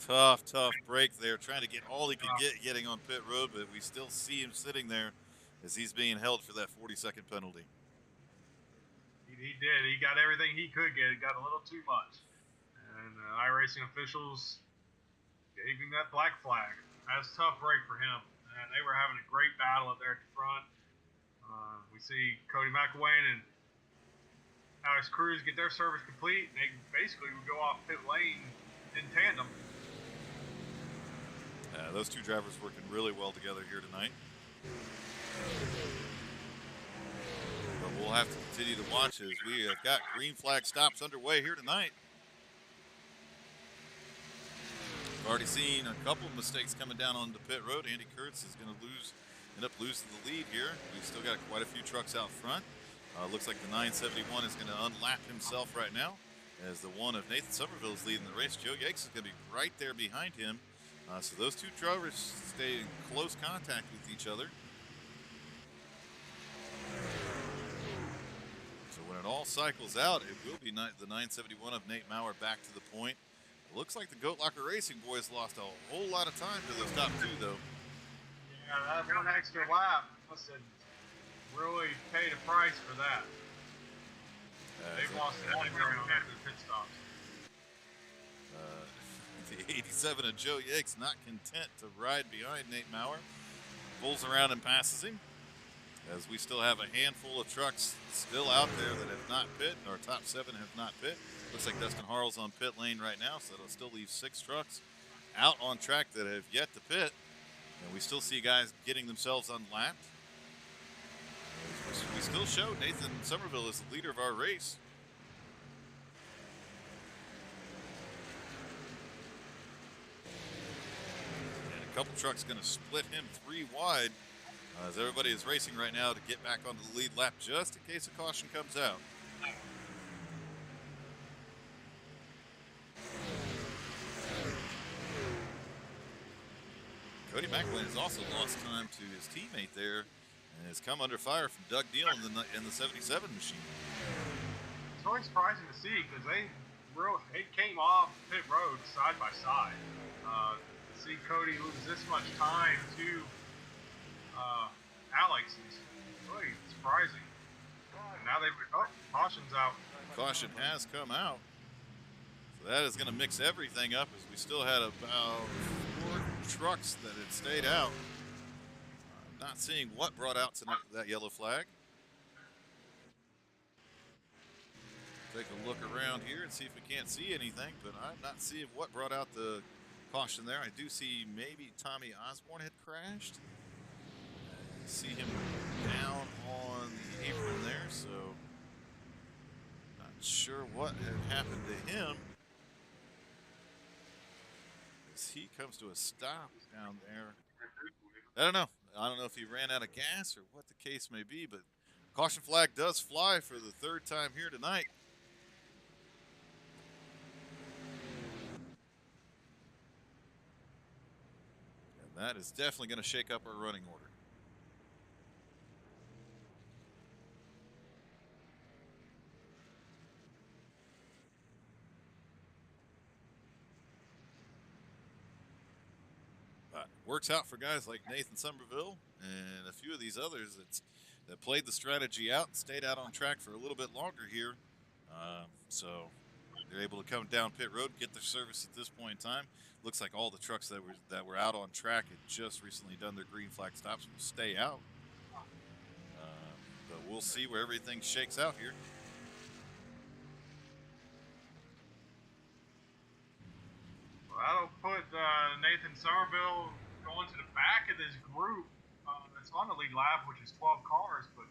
[SPEAKER 1] Tough break there. Trying to get all he could get getting on pit road, but we still see him sitting there as he's being held for that 40-second penalty.
[SPEAKER 2] He did. He got everything he could get. It got a little too much. And iRacing officials gave him that black flag. That was a tough break for him. And they were having a great battle up there at the front. We see Cody McElwain and Alex Cruz get their service complete, and they basically would go off pit lane in tandem.
[SPEAKER 1] Those two drivers working really well together here tonight. But we'll have to continue to watch as we have got green flag stops underway here tonight. We've already seen a couple of mistakes coming down on the pit road. Andy Kurtz is going to end up losing the lead here. We've still got quite a few trucks out front. Looks like the 971 is going to unlap himself right now, as the one of Nathan Somerville is leading the race. Joe Yakes is going to be right there behind him. So those two drivers stay in close contact with each other. So when it all cycles out, it will be the 971 of Nate Maurer back to the point. It looks like the Goat Locker Racing boys lost a whole lot of time to those top 2, though.
[SPEAKER 2] Yeah, that one extra lap, listen, really paid a price for that. They've lost a lot of ground after the pit stops.
[SPEAKER 1] The 87 of Joe Yakes not content to ride behind Nate Maurer. Pulls around and passes him, as we still have a handful of trucks still out there that have not pit. Our top 7 have not pit. Looks like Dustin Harrell's on pit lane right now, so that'll still leave 6 trucks out on track that have yet to pit. And we still see guys getting themselves unlapped. We still show Nathan Somerville as the leader of our race. And a couple trucks going to split him 3 wide, as everybody is racing right now to get back onto the lead lap just in case a caution comes out. Cody McElwain has also lost time to his teammate there and has come under fire from Doug Neal in the 77 machine.
[SPEAKER 2] It's really surprising to see because they came off pit road side by side. To see Cody lose this much time to Alex is really surprising. And now caution's out.
[SPEAKER 1] Caution has come out. So that is going to mix everything up, as we still had about 4 trucks that had stayed out. Not seeing what brought out to that yellow flag. Take a look around here and see if we can't see anything, but I'm not seeing what brought out the caution there. I do see maybe Tommy Osborne had crashed. I see him down on the apron there, so not sure what had happened to him as he comes to a stop down there. I don't know. I don't know if he ran out of gas or what the case may be, but caution flag does fly for the third time here tonight. And that is definitely going to shake up our running order. But works out for guys like Nathan Somerville and a few of these others that played the strategy out and stayed out on track for a little bit longer here. So they're able to come down pit road, get their service at this point in time. Looks like all the trucks that were out on track had just recently done their green flag stops will stay out. But we'll see where everything shakes out here.
[SPEAKER 2] Well, that'll put Nathan Somerville going to the back of this group that's on the lead lap, which is 12 cars, but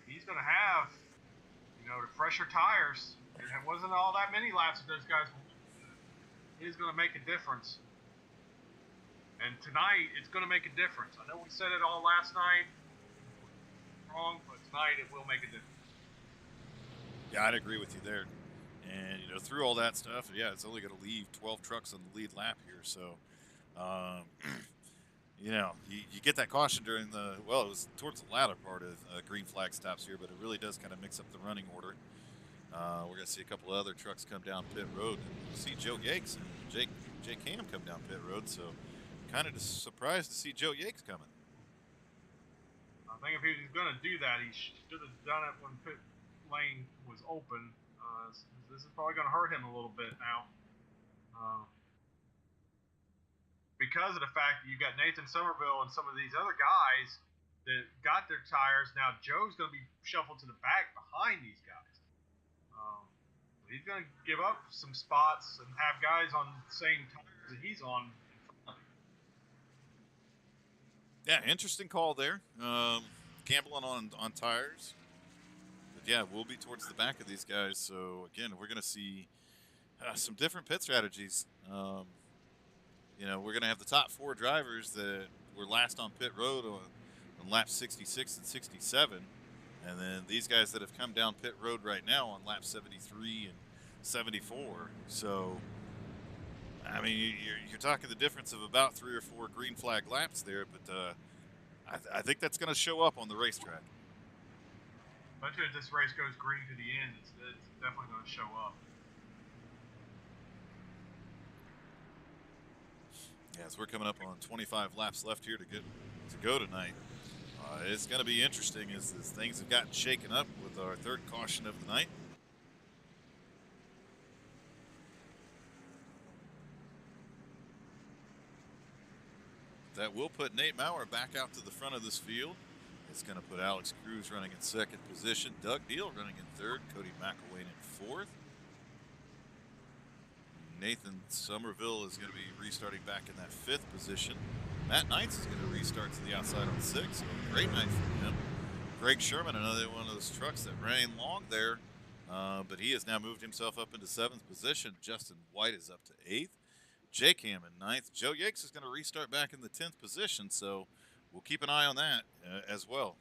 [SPEAKER 2] he's going to have, the fresher tires. It wasn't all that many laps that those guys. It is going to make a difference. And tonight, it's going to make a difference. I know we said it all last night. Wrong, but tonight it will make a difference.
[SPEAKER 1] Yeah, I'd agree with you there. And, through all that stuff, yeah, it's only going to leave 12 trucks on the lead lap here. So, you get that caution during it was towards the latter part of green flag stops here, but it really does kind of mix up the running order. We're going to see a couple of other trucks come down pit road. And we'll see Joe Yakes and Jake Ham come down pit road. So, kind of surprised to see Joe Yakes coming.
[SPEAKER 2] I think if he was going to do that, he should have done it when pit lane was open. This is probably going to hurt him a little bit now. Because of the fact that you got Nathan Somerville and some of these other guys that got their tires. Now Joe's going to be shuffled to the back behind these guys. He's going to give up some spots and have guys on the same tires that he's on in front of him.
[SPEAKER 1] Yeah, interesting call there. Gambling on tires. But yeah, we'll be towards the back of these guys. So again, we're going to see some different pit strategies. We're going to have the top 4 drivers that were last on pit road on laps 66 and 67. And then these guys that have come down pit road right now on lap 73 and 74. So, I mean, you're talking the difference of about 3 or 4 green flag laps there. But I think that's going to show up on the racetrack.
[SPEAKER 2] Especially if this race goes green to the end, it's definitely going to show up.
[SPEAKER 1] Yeah, as we're coming up on 25 laps left here to go tonight. It's going to be interesting as things have gotten shaken up with our third caution of the night. That will put Nate Maurer back out to the front of this field. It's going to put Alex Cruz running in second position, Doug Deal running in third, Cody McElwain in fourth. Nathan Somerville is going to be restarting back in that 5th position. Matt Knights is going to restart to the outside on 6th. So great night for him. Greg Sherman, another one of those trucks that ran long there, but he has now moved himself up into 7th position. Justin White is up to 8th. Jake Ham in 9th. Joe Yakes is going to restart back in the 10th position, so we'll keep an eye on that as well.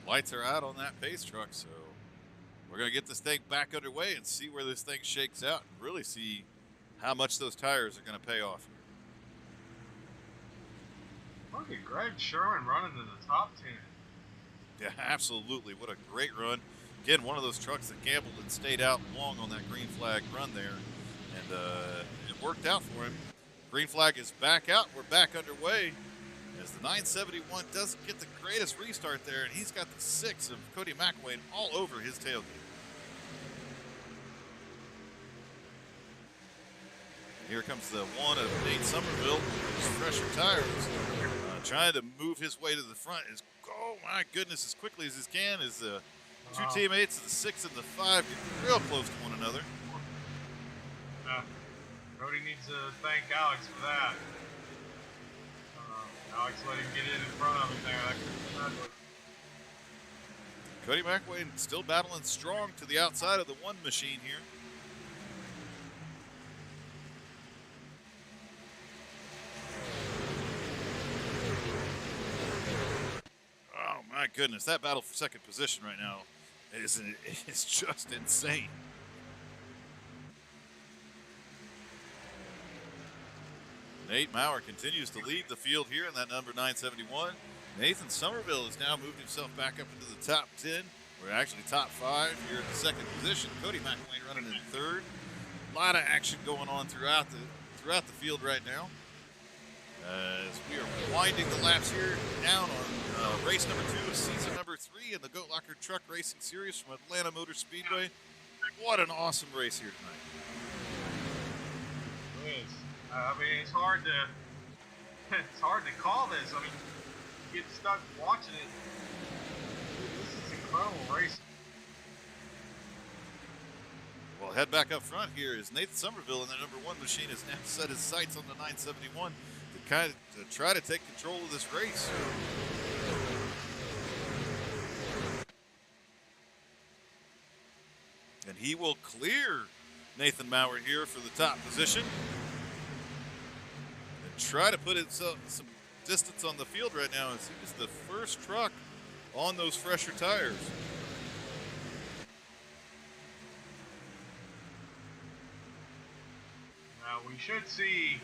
[SPEAKER 1] Lights are out on that pace truck, so we're going to get this thing back underway and see where this thing shakes out and really see how much those tires are going to pay off.
[SPEAKER 2] Look at Greg Sherman running in the top 10.
[SPEAKER 1] Yeah, absolutely. What a great run. Again, one of those trucks that gambled and stayed out long on that green flag run there, and it worked out for him. Green flag is back out. We're back underway, as the 971 doesn't get the greatest restart there, and he's got the 6 of Cody McElwain all over his tailgate. Here comes the 1 of Nate Somerville, fresher tires, trying to move his way to the front. Oh my goodness, as quickly as he can, his two teammates, the 6 and the 5, get real close to one another.
[SPEAKER 2] Cody needs to thank Alex for that. Alex let him get in front of him there.
[SPEAKER 1] Cody McElwain still battling strong to the outside of the 1 machine here. Oh my goodness, that battle for second position right now is just insane. Nate Maurer continues to lead the field here in that number 971. Nathan Somerville has now moved himself back up into the top 10. We're actually top 5 here in the second position. Cody McElwain running in third. A lot of action going on throughout the field right now. As we are winding the laps here down on race number 2 of season number 3 in the Goat Locker Truck Racing Series from Atlanta Motor Speedway. What an awesome race here tonight.
[SPEAKER 2] It is. I mean, it's hard to call this. I mean, you get stuck watching it. This is incredible racing.
[SPEAKER 1] Well, head back up front here is Nathan Somerville, and the number 1 machine has now set his sights on the 971 to try to take control of this race. And he will clear Nathan Maurer here for the top position. Try to put some distance on the field right now as he is the first truck on those fresher tires.
[SPEAKER 2] Now we should see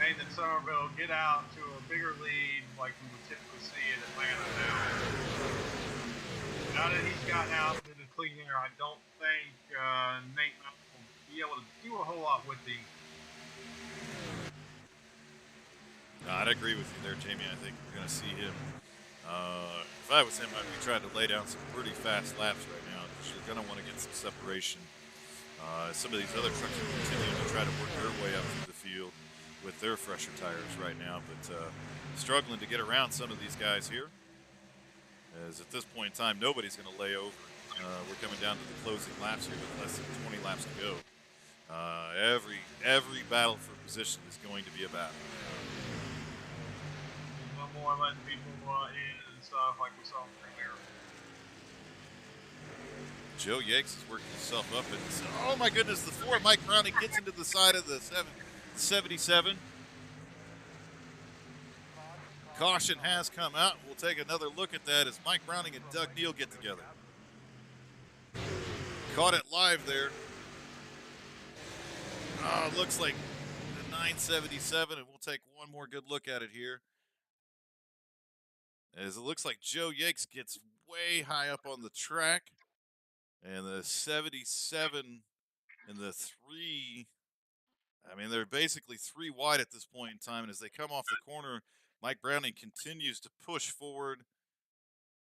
[SPEAKER 2] Nathan Somerville get out to a bigger lead like we would typically see in Atlanta now. Now that he's gotten out into the clean air, I don't think Nate will be able to do a whole lot with the.
[SPEAKER 1] No, I'd agree with you there, Jamie. I think we're going to see him. If I was him, I'd be trying to lay down some pretty fast laps right now because you're going to want to get some separation. Some of these other trucks are continuing to try to work their way up through the field with their fresher tires right now, but struggling to get around some of these guys here. As at this point in time, nobody's going to lay over. We're coming down to the closing laps here with less than 20 laps to go. Every battle for position is going to be a battle.
[SPEAKER 2] No more letting people in and stuff like we saw earlier.
[SPEAKER 1] Joe Yakes has worked himself up, and oh my goodness, the 4 Mike Browning gets into the side of the 77. Caution has come out. We'll take another look at that as Mike Browning and Doug Neal get together. Caught it live there. Looks like the 977, and we'll take one more good look at it here. As it looks like Joe Yakes gets way high up on the track. And the 77 and the 3, I mean, they're basically 3 wide at this point in time. And as they come off the corner, Mike Browning continues to push forward.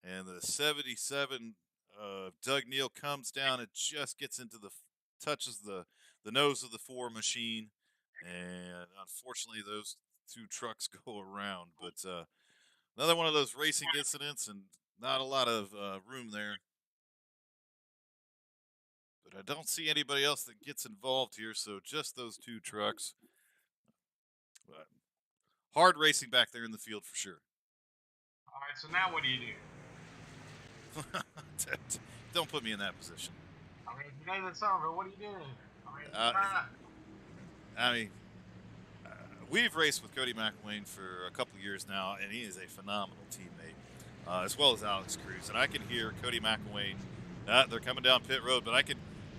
[SPEAKER 1] And the 77, Doug Neal comes down. It just gets into touches the nose of the 4 machine. And unfortunately, those 2 trucks go around. But another one of those racing incidents, and not a lot of room there. But I don't see anybody else that gets involved here, so just those 2 trucks. But hard racing back there in the field for sure.
[SPEAKER 2] All right, so now what do you do?
[SPEAKER 1] Don't put me in that position.
[SPEAKER 2] I mean, Nathan Somerville, what are you doing?
[SPEAKER 1] I mean, we've raced with Cody McElwain for a couple years now, and he is a phenomenal teammate, as well as Alex Cruz. And I can hear Cody McElwain. They're coming down pit road, but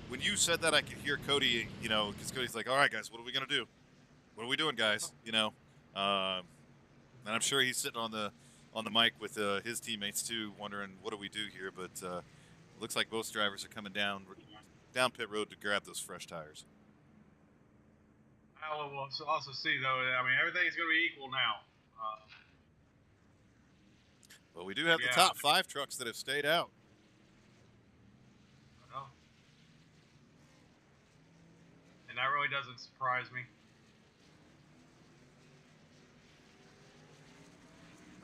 [SPEAKER 1] when you said that, I could hear Cody, because Cody's like, all right, guys, what are we going to do? What are we doing, guys? And I'm sure he's sitting on the mic with his teammates too, wondering what do we do here. But looks like both drivers are coming down pit road to grab those fresh tires.
[SPEAKER 2] We'll also see, though, I mean, everything's going to be equal now.
[SPEAKER 1] Well, we do have the
[SPEAKER 2] Yeah.
[SPEAKER 1] top 5 trucks that have stayed out.
[SPEAKER 2] I know. And that really doesn't surprise me.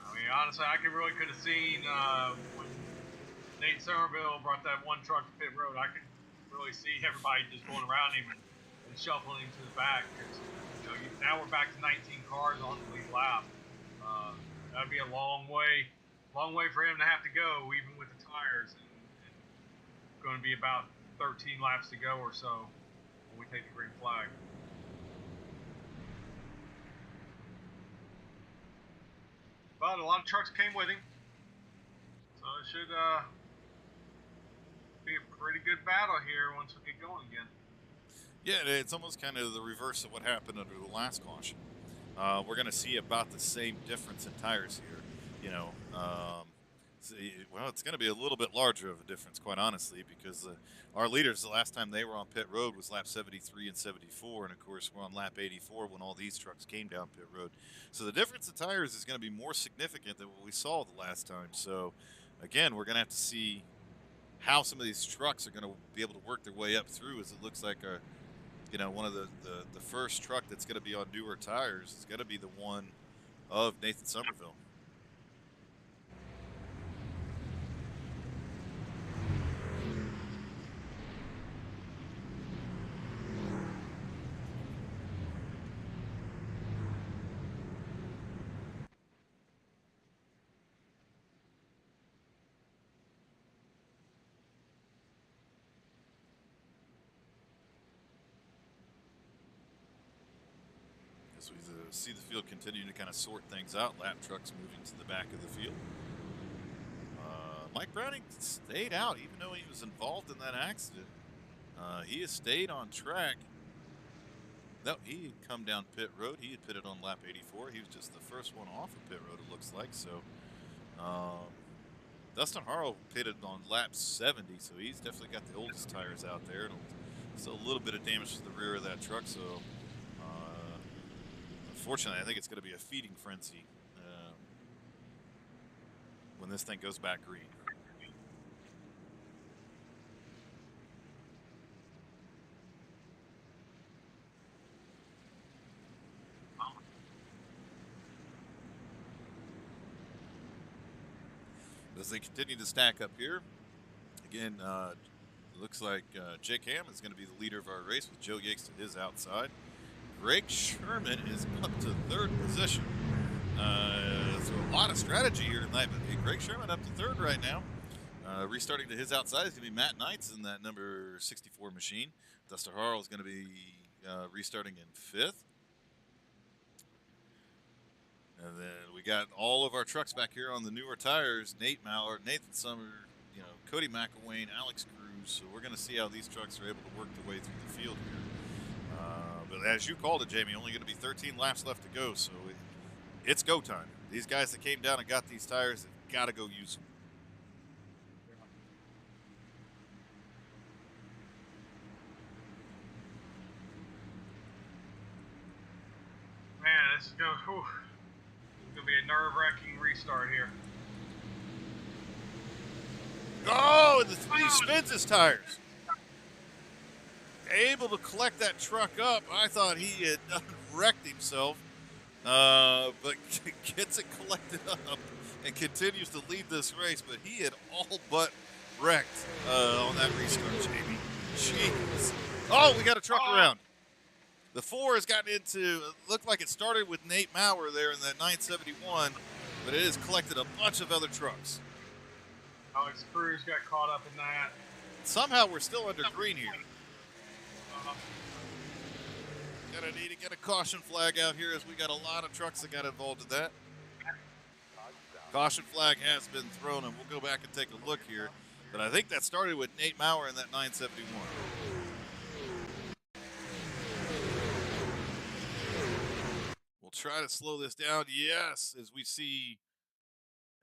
[SPEAKER 2] I mean, honestly, I could have seen when Nate Somerville brought that one truck to pit road. I could really see everybody just going around him and shuffling him to the back because now we're back to 19 cars on the lead lap. That'd be a long way for him to have to go, even with the tires, and going to be about 13 laps to go or so when we take the green flag. But a lot of trucks came with him, so it should be a pretty good battle here once we get going again.
[SPEAKER 1] Yeah, it's almost kind of the reverse of what happened under the last caution. We're going to see about the same difference in tires here. You know, well, it's going to be a little bit larger of a difference, quite honestly, because our leaders, the last time they were on pit road was lap 73 and 74, and of course we're on lap 84 when all these trucks came down pit road. So the difference in tires is going to be more significant than what we saw the last time. So again, we're going to have to see how some of these trucks are going to be able to work their way up through, as it looks like one of the first truck that's going to be on newer tires is going to be the one of Nathan Somerville. As we see the field continuing to kind of sort things out, lap trucks moving to the back of the field. Mike Browning stayed out, even though he was involved in that accident. He has stayed on track. No, he had come down pit road. He had pitted on lap 84. He was just the first one off of pit road, it looks like. So, Dustin Harrell pitted on lap 70, so he's definitely got the oldest tires out there. So a little bit of damage to the rear of that truck. So, unfortunately, I think it's going to be a feeding frenzy when this thing goes back green. As they continue to stack up here, again, it looks like Jake Ham is going to be the leader of our race with Joe Yates to his outside. Greg Sherman is up to 3rd position. So a lot of strategy here tonight, but hey, Greg Sherman up to 3rd right now. Restarting to his outside is going to be Matt Knights in that number 64 machine. Dustin Harrell is going to be restarting in 5th. And then we got all of our trucks back here on the newer tires. Nate Mallard, Nathan Summer, Cody McElwain, Alex Cruz. So we're going to see how these trucks are able to work their way through the field here. But as you called it, Jamie, only going to be 13 laps left to go. So it's go time. These guys that came down and got these tires have got to go use them.
[SPEAKER 2] Man, this is going to be a nerve-wracking restart here.
[SPEAKER 1] Oh, and he spins his tires. Able to collect that truck up. I thought he had wrecked himself, but gets it collected up and continues to lead this race. But he had all but wrecked on that restart, Jamie. Jeez. Oh, we got a truck around. The 4 has gotten into, it looked like it started with Nate Maurer there in that 971, but it has collected a bunch of other trucks.
[SPEAKER 2] Alex Cruz got caught up in that.
[SPEAKER 1] Somehow we're still under green here. Gonna need to get a caution flag out here, as we got a lot of trucks that got involved in that. Caution flag has been thrown, and we'll go back and take a look here. But I think that started with Nate Maurer in that 971. We'll try to slow this down. Yes, as we see,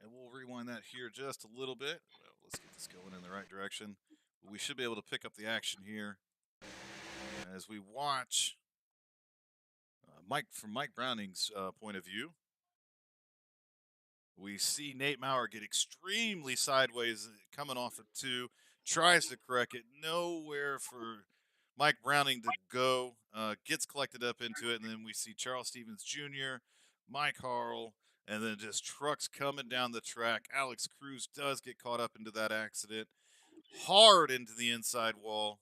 [SPEAKER 1] and we'll rewind that here just a little bit. Well, let's get this going in the right direction. We should be able to pick up the action here as we watch from Mike Browning's point of view. We see Nate Maurer get extremely sideways coming off of 2, tries to correct it, nowhere for Mike Browning to go, gets collected up into it, and then we see Charles Stevens Jr., Mike Harrell, and then just trucks coming down the track. Alex Cruz does get caught up into that accident, hard into the inside wall.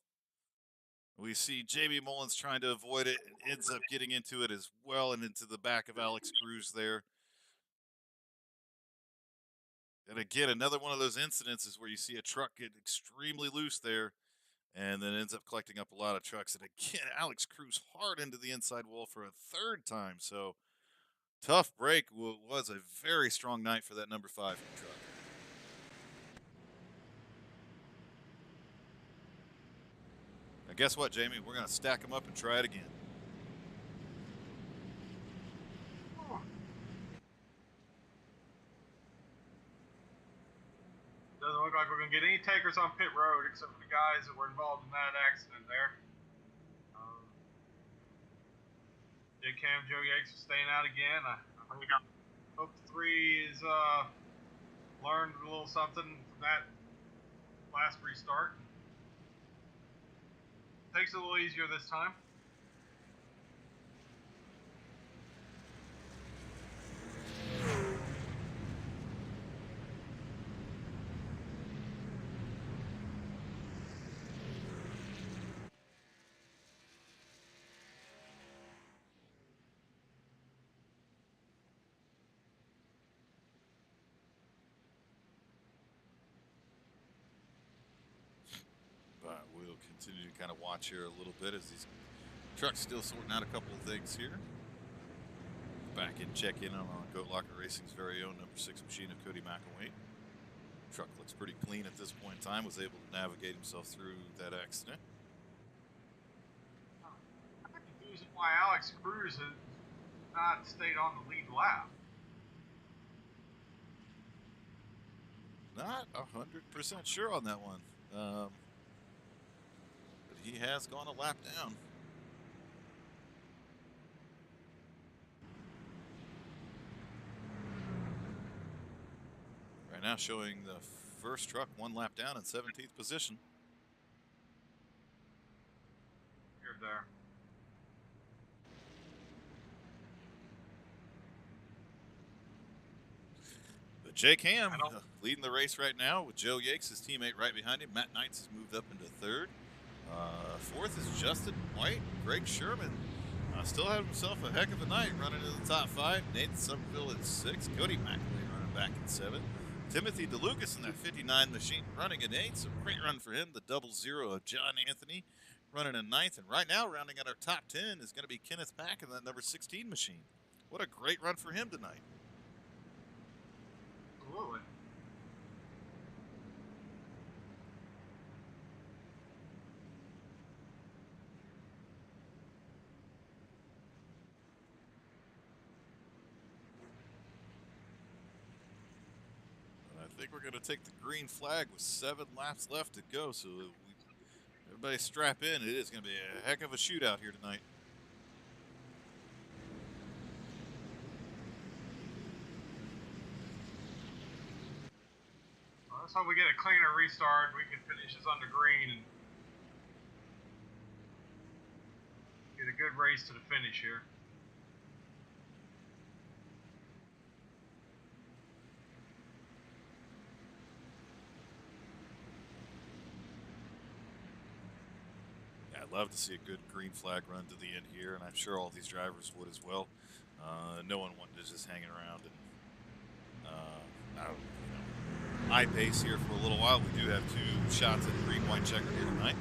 [SPEAKER 1] We see JB Mullins trying to avoid it and ends up getting into it as well and into the back of Alex Cruz there. And again, another one of those incidences where you see a truck get extremely loose there and then ends up collecting up a lot of trucks. And again, Alex Cruz hard into the inside wall for a third time. So tough break. Was a very strong night for that number 5 truck. And guess what, Jamie? We're going to stack them up and try it again.
[SPEAKER 2] Doesn't look like we're going to get any takers on pit road except for the guys that were involved in that accident there. Dick Cam, Joe Yates is staying out again. I hope the 3 is learned a little something from that last restart. Takes it a little easier this time.
[SPEAKER 1] But we'll continue to kind of watch here a little bit as these trucks still sorting out a couple of things here. Back in, check in on Goat Locker Racing's very own number 6 machine of Cody McElwain. Truck looks pretty clean at this point in time. Was able to navigate himself through that accident.
[SPEAKER 2] I'm confused why Alex Cruz has not stayed on the lead lap.
[SPEAKER 1] Not 100% sure on that one. But he has gone a lap down. Right now showing the first truck 1 lap down in 17th position.
[SPEAKER 2] Here, there.
[SPEAKER 1] But Jake Ham leading the race right now with Joe Yakes, his teammate, right behind him. Matt Knights has moved up into 3rd. 4th is Justin White. Greg Sherman still having himself a heck of a night running in the top 5. Nathan Somerville at 6th. Cody McElwain running back in 7th. Timothy DeLucas in that 59 machine running in 8th. So great run for him. The 00 of John Anthony running in 9th. And right now rounding out our top 10 is going to be Kenneth Pack in that number 16 machine. What a great run for him tonight.
[SPEAKER 2] Absolutely.
[SPEAKER 1] I think we're going to take the green flag with 7 laps left to go. So everybody strap in. It is going to be a heck of a shootout here tonight.
[SPEAKER 2] Well, let's hope we get a cleaner restart. We can finish this on the green and get a good race to the finish here.
[SPEAKER 1] I'd love to see a good green flag run to the end here, and I'm sure all these drivers would as well. No one wanted to just hang around and high pace here for a little while. We do have 2 shots at green white checker here tonight.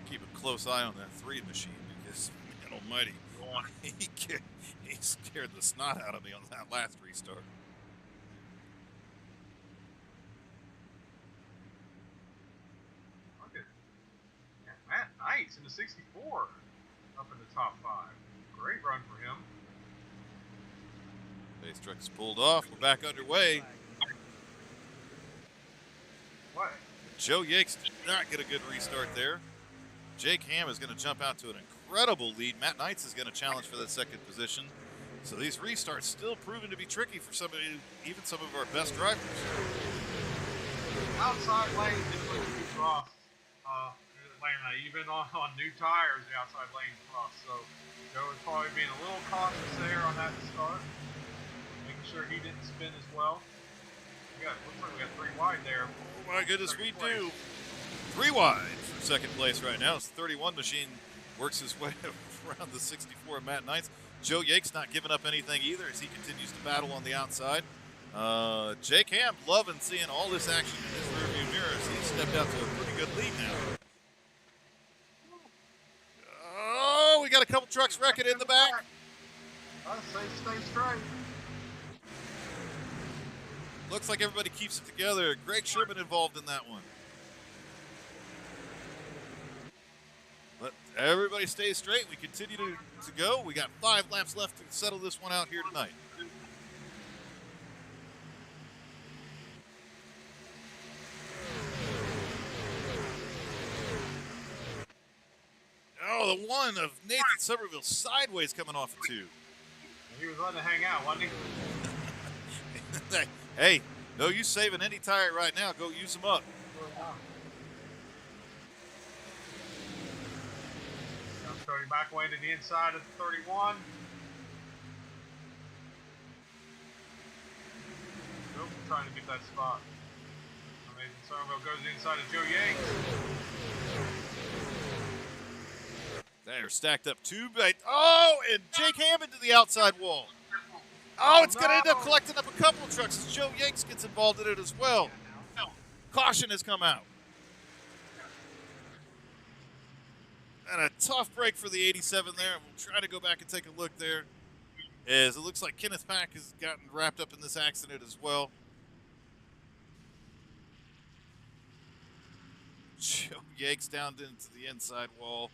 [SPEAKER 1] Keep a close eye on that 3 machine because, man almighty, he scared the snot out of me on that last restart.
[SPEAKER 2] Okay. Yeah, Matt the 64 up in the top 5. Great run for him.
[SPEAKER 1] Base truck is pulled off. We're back underway.
[SPEAKER 2] What?
[SPEAKER 1] Joe Yakes did not get a good restart there. Jake Ham is going to jump out to an incredible lead. Matt Knights is going to challenge for that second position. So these restarts still proving to be tricky for somebody, even some of our best drivers.
[SPEAKER 2] Outside lane different to cross. Even on new tires, the outside lane cross. So Joe was probably being a little cautious there on that start, making sure he didn't spin as well. Looks like we got 3 wide there.
[SPEAKER 1] Oh my goodness, we do. 3 wide for second place right now. It's the 31 machine works his way around the 64 of Matt Knights. Joe Yakes not giving up anything either as he continues to battle on the outside. Jake Ham loving seeing all this action in his rearview mirror as he stepped out to a pretty good lead now. Oh, we got a couple trucks wrecking in the back.
[SPEAKER 2] I say stay straight.
[SPEAKER 1] Looks like everybody keeps it together. Greg Sherman involved in that one. But everybody stays straight. We continue to go. We got 5 laps left to settle this one out here tonight. Oh, the one of Nathan Somerville sideways coming off of 2.
[SPEAKER 2] He was letting it hang out, wasn't he?
[SPEAKER 1] Hey, no use saving any tire right now. Go use them up.
[SPEAKER 2] Now starting back away to the inside of the 31. Nope, trying to get that spot. Nathan Somerville goes inside of Joe Yakes.
[SPEAKER 1] They're stacked up 2. Oh, and Jake Ham into the outside wall. Oh, it's going to end up collecting up a couple of trucks as Joe Yakes gets involved in it as well. Caution has come out. And a tough break for the 87 there. We'll try to go back and take a look there, as it looks like Kenneth Pack has gotten wrapped up in this accident as well. Joe Yakes down into the inside wall.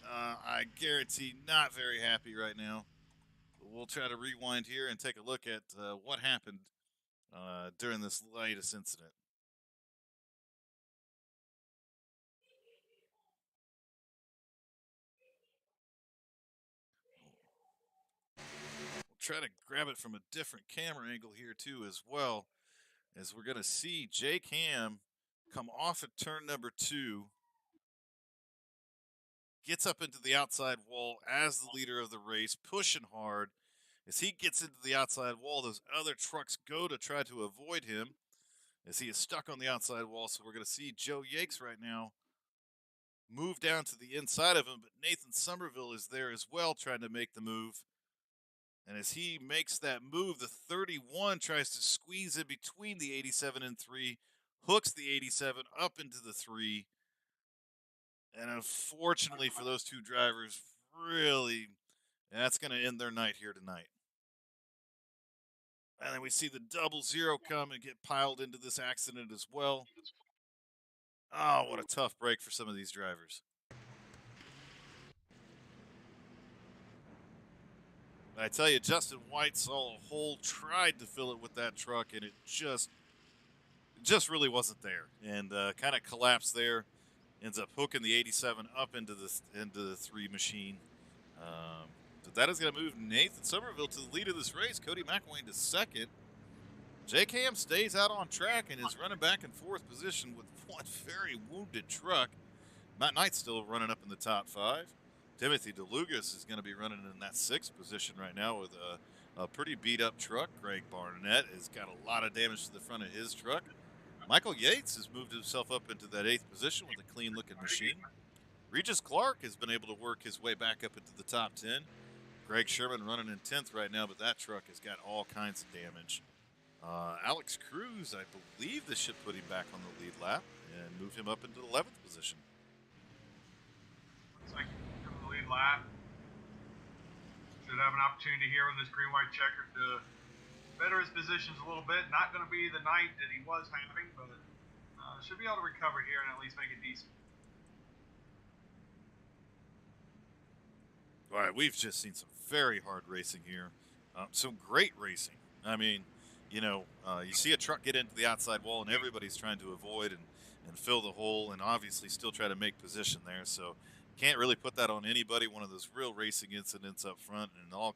[SPEAKER 1] I guarantee not very happy right now. But we'll try to rewind here and take a look at what happened during this latest incident. We'll try to grab it from a different camera angle here too as well, as we're going to see Jake Ham come off at turn number 2. Gets up into the outside wall as the leader of the race, pushing hard. As he gets into the outside wall, those other trucks go to try to avoid him, as he is stuck on the outside wall. So we're going to see Joe Yakes right now move down to the inside of him, but Nathan Somerville is there as well trying to make the move. And as he makes that move, the 31 tries to squeeze in between the 87 and 3, hooks the 87 up into the 3. And unfortunately for those 2 drivers, really, that's going to end their night here tonight. And then we see the 00 come and get piled into this accident as well. Oh, what a tough break for some of these drivers. I tell you, Justin White saw a hole, tried to fill it with that truck, and it just really wasn't there. And kind of collapsed there. Ends up hooking the 87 up into the 3 machine. So that is going to move Nathan Somerville to the lead of this race. Cody McElwain to second. Jake Ham stays out on track and is running back in 4th position with one very wounded truck. Matt Knight's still running up in the top 5. Timothy DeLugas is going to be running in that 6th position right now with a pretty beat-up truck. Greg Barnett has got a lot of damage to the front of his truck. Michael Yates has moved himself up into that 8th position with a clean-looking machine. Regis Clark has been able to work his way back up into the top 10. Greg Sherman running in 10th right now, but that truck has got all kinds of damage. Alex Cruz, I believe this should put him back on the lead lap and move him up into the 11th position.
[SPEAKER 2] Looks like he's in the lead lap. Should have an opportunity here with this green-white checker to better his positions a little bit. Not going to be the night that he was having, but should be able to recover here and at least make it decent.
[SPEAKER 1] All right, we've just seen some very hard racing here. Some great racing. I mean, you see a truck get into the outside wall, and everybody's trying to avoid and fill the hole, and obviously still try to make position there. So can't really put that on anybody. One of those real racing incidents up front, and all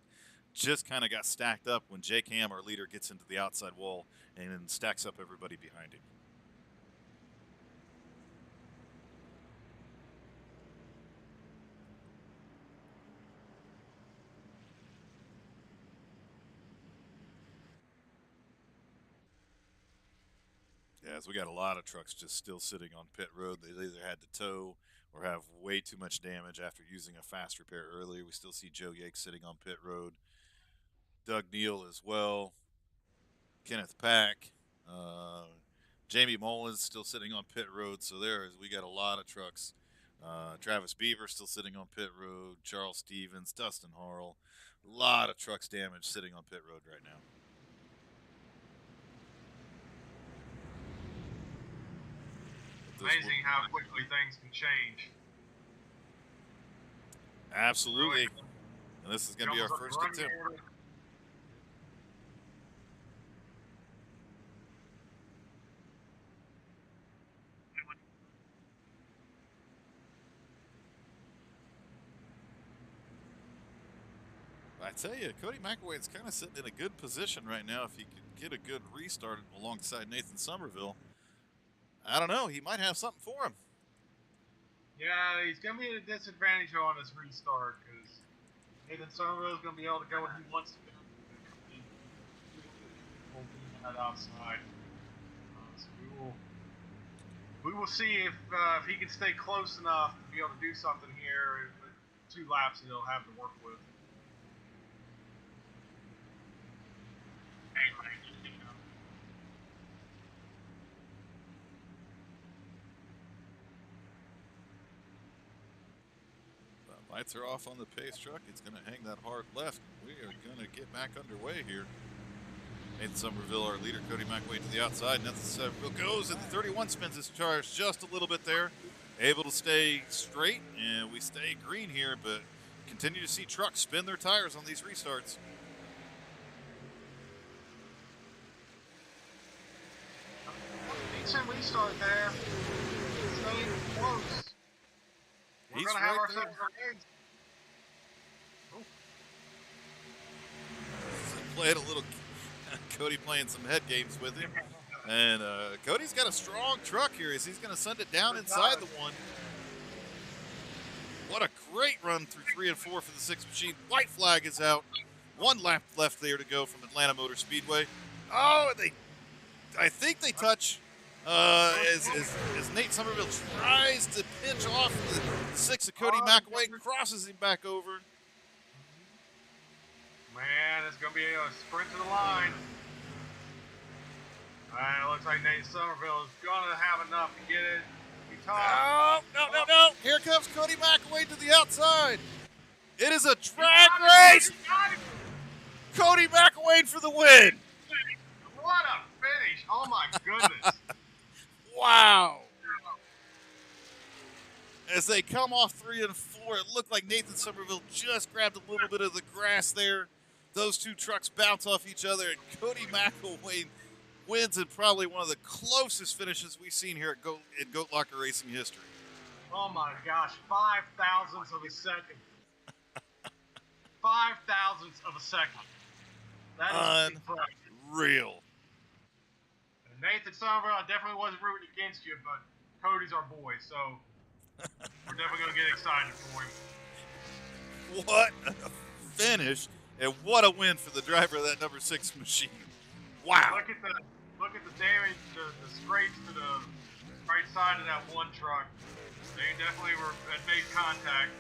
[SPEAKER 1] just kind of got stacked up when Jake Ham, our leader, gets into the outside wall and then stacks up everybody behind him. Yeah, so we got a lot of trucks just still sitting on pit road. They either had to tow or have way too much damage after using a fast repair earlier. We still see Joe Yake sitting on pit road. Doug Neal as well. Kenneth Pack. Uh, Jamie Mullins still sitting on pit road. So we got a lot of trucks. Travis Beaver still sitting on pit road. Charles Stevens, Dustin Harrell. A lot of trucks damaged sitting on pit road right now.
[SPEAKER 2] Amazing how quickly things can change.
[SPEAKER 1] Absolutely. And this is going to be our first attempt. I tell you, Cody McElwain's kind of sitting in a good position right now. If he could get a good restart alongside Nathan Somerville, I don't know. He might have something for him.
[SPEAKER 2] Yeah, he's going to be at a disadvantage on his restart because Nathan Somerville's going to be able to go when he wants to go. That outside. So we will see if he can stay close enough to be able to do something here. With 2 laps he'll have to work with.
[SPEAKER 1] The lights are off on the pace truck. It's going to hang that hard left. We are going to get back underway here. Nathan Somerville, our leader, Cody McElwain to the outside. Nathan Somerville goes, and the 31 spins his charge just a little bit there. Able to stay straight, and we stay green here, but continue to see trucks spin their tires on these restarts.
[SPEAKER 2] Decent restart there. Staying close. We're going to have ourselves a race.
[SPEAKER 1] Played a little, Cody playing some head games with him. And Cody's got a strong truck here. He's going to send it down inside the one. What a great run through 3 and 4 for the 6 machine. White flag is out. 1 lap left there to go from Atlanta Motor Speedway. Oh, I think they touch as Nate Somerville tries to pinch off the 6 of Cody McElwain, crosses him back over.
[SPEAKER 2] Man, it's going to be a sprint to the line. It looks like Nate Somerville is going to have enough to get it.
[SPEAKER 1] No. Here comes Cody McElwain to the outside. It is a drag race. Cody McElwain for the win.
[SPEAKER 2] What a finish. Oh, my goodness.
[SPEAKER 1] Wow. As they come off 3 and 4, it looked like Nathan Somerville just grabbed a little bit of the grass there. Those 2 trucks bounce off each other, and Cody McElwain wins in probably one of the closest finishes we've seen here at Goat Locker Racing history.
[SPEAKER 2] Oh my gosh, 5 thousandths of a second. 5 thousandths of a second. That is
[SPEAKER 1] unreal.
[SPEAKER 2] And Nathan Somerville, I definitely wasn't rooting against you, but Cody's our boy, so we're definitely going to get excited for him.
[SPEAKER 1] What a finish, and what a win for the driver of that number 6 machine. Wow.
[SPEAKER 2] Look at the damage, the scrapes to the right side of that one truck. They definitely had made contact.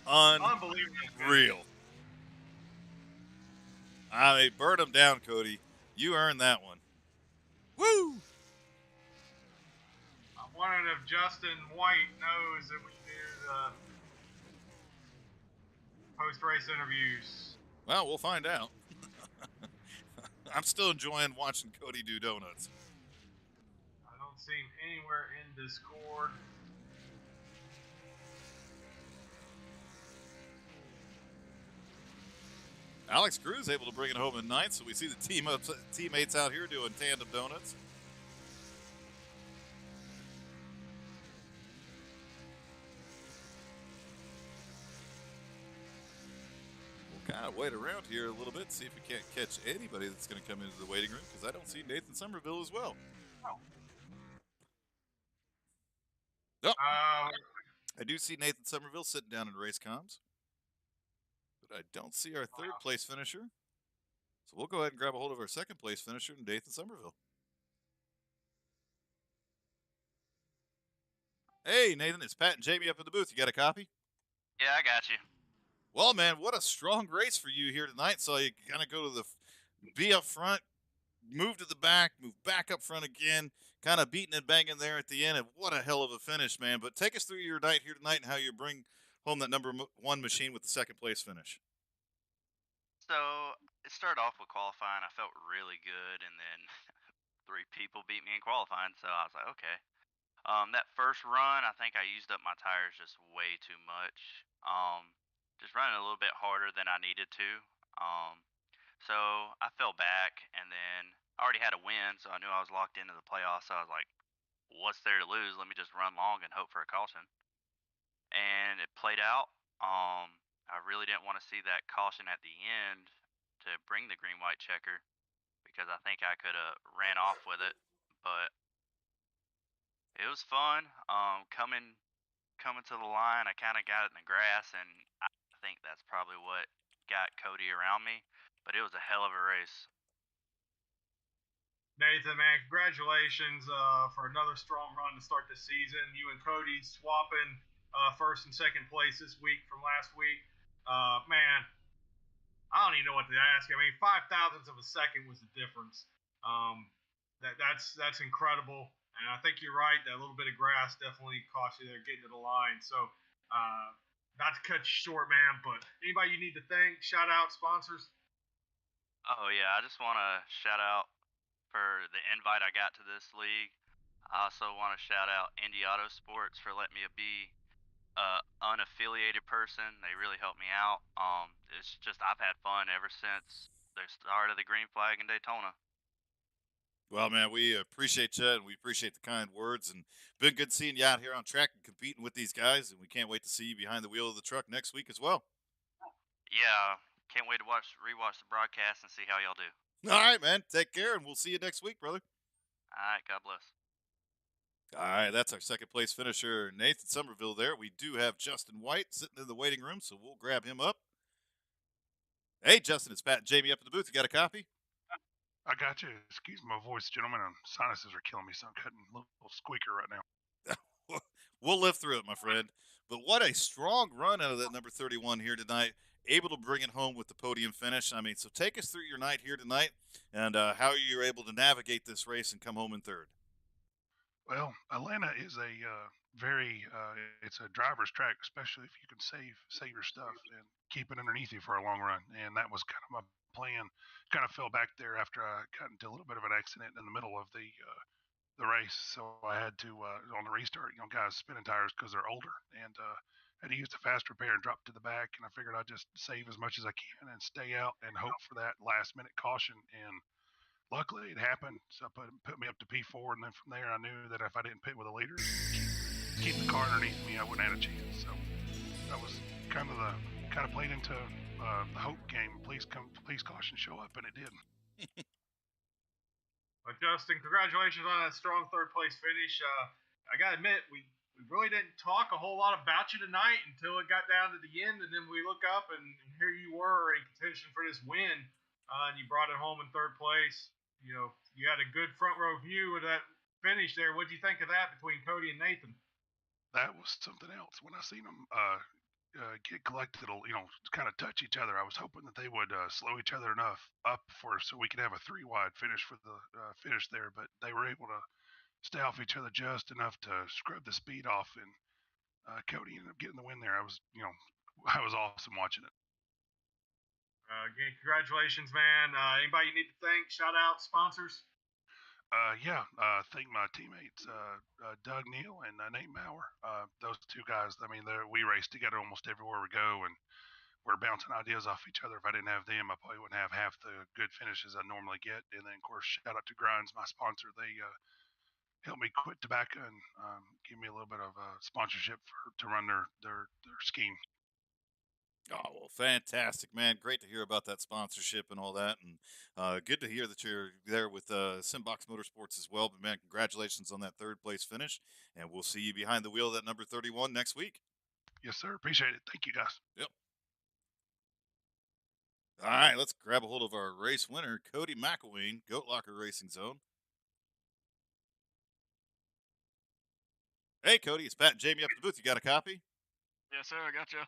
[SPEAKER 1] Unbelievable. I mean, burn them down, Cody. You earned that one. Woo!
[SPEAKER 2] I wondered if Justin White knows that we do the post-race interviews.
[SPEAKER 1] Well, we'll find out. I'm still enjoying watching Cody do donuts.
[SPEAKER 2] I don't seem anywhere in Discord.
[SPEAKER 1] Alex Cruz able to bring it home in ninth, so we see the teammates out here doing tandem donuts. We'll kind of wait around here a little bit, see if we can't catch anybody that's going to come into the waiting room, because I don't see Nathan Somerville as well. Oh, I do see Nathan Somerville sitting down in race comms, but I don't see our third place finisher. So we'll go ahead and grab a hold of our second place finisher, Nathan Somerville. Hey, Nathan, it's Pat and Jamie up in the booth. You got a copy?
[SPEAKER 3] Yeah, I got you.
[SPEAKER 1] Well, man, what a strong race for you here tonight. So you kind of go to be up front, move to the back, move back up front again, kind of beating and banging there at the end. And what a hell of a finish, man. But take us through your night here tonight and how you bring home that number one machine with the second place finish.
[SPEAKER 3] So it started off with qualifying. I felt really good, and then three people beat me in qualifying. So I was like, okay. That first run, I think I used up my tires just way too much. Just running a little bit harder than I needed to. So I fell back, and then I already had a win, so I knew I was locked into the playoffs. So I was like, what's there to lose? Let me just run long and hope for a caution. And it played out. I really didn't want to see that caution at the end to bring the green white checker because I think I could have ran off with it, but it was fun. Coming to the line, I kind of got it in the grass, and I think that's probably what got Cody around me. But it was a hell of a race.
[SPEAKER 2] Nathan, man, congratulations for another strong run to start the season. You and Cody swapping first and second place this week from last week. Man, I don't even know what to ask. I mean, 5 thousandths of a second was the difference. That's incredible, and I think you're right. That little bit of grass definitely cost you there getting to the line. So, not to cut you short, man, but anybody you need to thank, shout out sponsors.
[SPEAKER 3] Oh yeah, I just want to shout out for the invite I got to this league. I also want to shout out Indy Auto Sports for letting me be unaffiliated person. They really helped me out. It's just I've had fun ever since the start of the green flag in Daytona.
[SPEAKER 1] Well, man, we appreciate you and we appreciate the kind words. And been good seeing you out here on track and competing with these guys. And we can't wait to see you behind the wheel of the truck next week as well.
[SPEAKER 3] Yeah, can't wait to rewatch the broadcast and see how y'all do.
[SPEAKER 1] All right, man. Take care, and we'll see you next week, brother.
[SPEAKER 3] All right, God bless.
[SPEAKER 1] All right, that's our second place finisher, Nathan Somerville. There, we do have Justin White sitting in the waiting room, so we'll grab him up. Hey, Justin, it's Pat and Jamie up in the booth. You got a copy?
[SPEAKER 4] I got you. Excuse my voice, gentlemen. Sinuses are killing me, so I'm cutting a little squeaker right now.
[SPEAKER 1] We'll live through it, my friend. But what a strong run out of that number 31 here tonight. Able to bring it home with the podium finish. I mean, so take us through your night here tonight and how you're able to navigate this race and come home in third.
[SPEAKER 4] Well, Atlanta is a very it's a driver's track, especially if you can save your stuff and keep it underneath you for a long run. And that was kind of my plan. Kind of fell back there after I got into a little bit of an accident in the middle of the race, so I had to on the restart, guys spinning tires because they're older, and had to use the fast repair and drop to the back. And I figured I'd just save as much as I can and stay out and hope for that last minute caution. And luckily, it happened. So it put me up to P4, and then from there, I knew that if I didn't pit with the leaders, keep the car underneath me, I wouldn't have a chance. So that was kind of played into the hope game. Please caution, show up, and it did.
[SPEAKER 2] Justin, congratulations on that strong third place finish. I gotta admit, we really didn't talk a whole lot about you tonight until it got down to the end, and then we look up and here you were in contention for this win, and you brought it home in third place. You know, you had a good front row view of that finish there. What do you think of that between Cody and Nathan?
[SPEAKER 4] That was something else. When I seen them get collected, kind of touch each other, I was hoping that they would slow each other enough up so we could have a 3 wide finish for the finish there. But they were able to stay off each other just enough to scrub the speed off, and Cody ended up getting the win there. I was awesome watching it.
[SPEAKER 2] Again, congratulations, man. Anybody you need to thank? Shout out sponsors.
[SPEAKER 4] Yeah, thank my teammates, Doug Neal and Nate Maurer. Those two guys, I mean, we race together almost everywhere we go, and we're bouncing ideas off each other. If I didn't have them, I probably wouldn't have half the good finishes I normally get. And then, of course, shout out to Grinds, my sponsor. They helped me quit tobacco and give me a little bit of sponsorship to run their scheme.
[SPEAKER 1] Oh, well, fantastic, man. Great to hear about that sponsorship and all that. And good to hear that you're there with Simbox Motorsports as well. But, man, congratulations on that third place finish. And we'll see you behind the wheel of that number 31 next week.
[SPEAKER 4] Yes, sir. Appreciate it. Thank you, guys.
[SPEAKER 1] Yep. All right, let's grab a hold of our race winner, Cody McElwain, Goat Locker Racing Zone. Hey, Cody, it's Pat and Jamie up in the booth. You got a copy?
[SPEAKER 5] Yes, sir. I got you.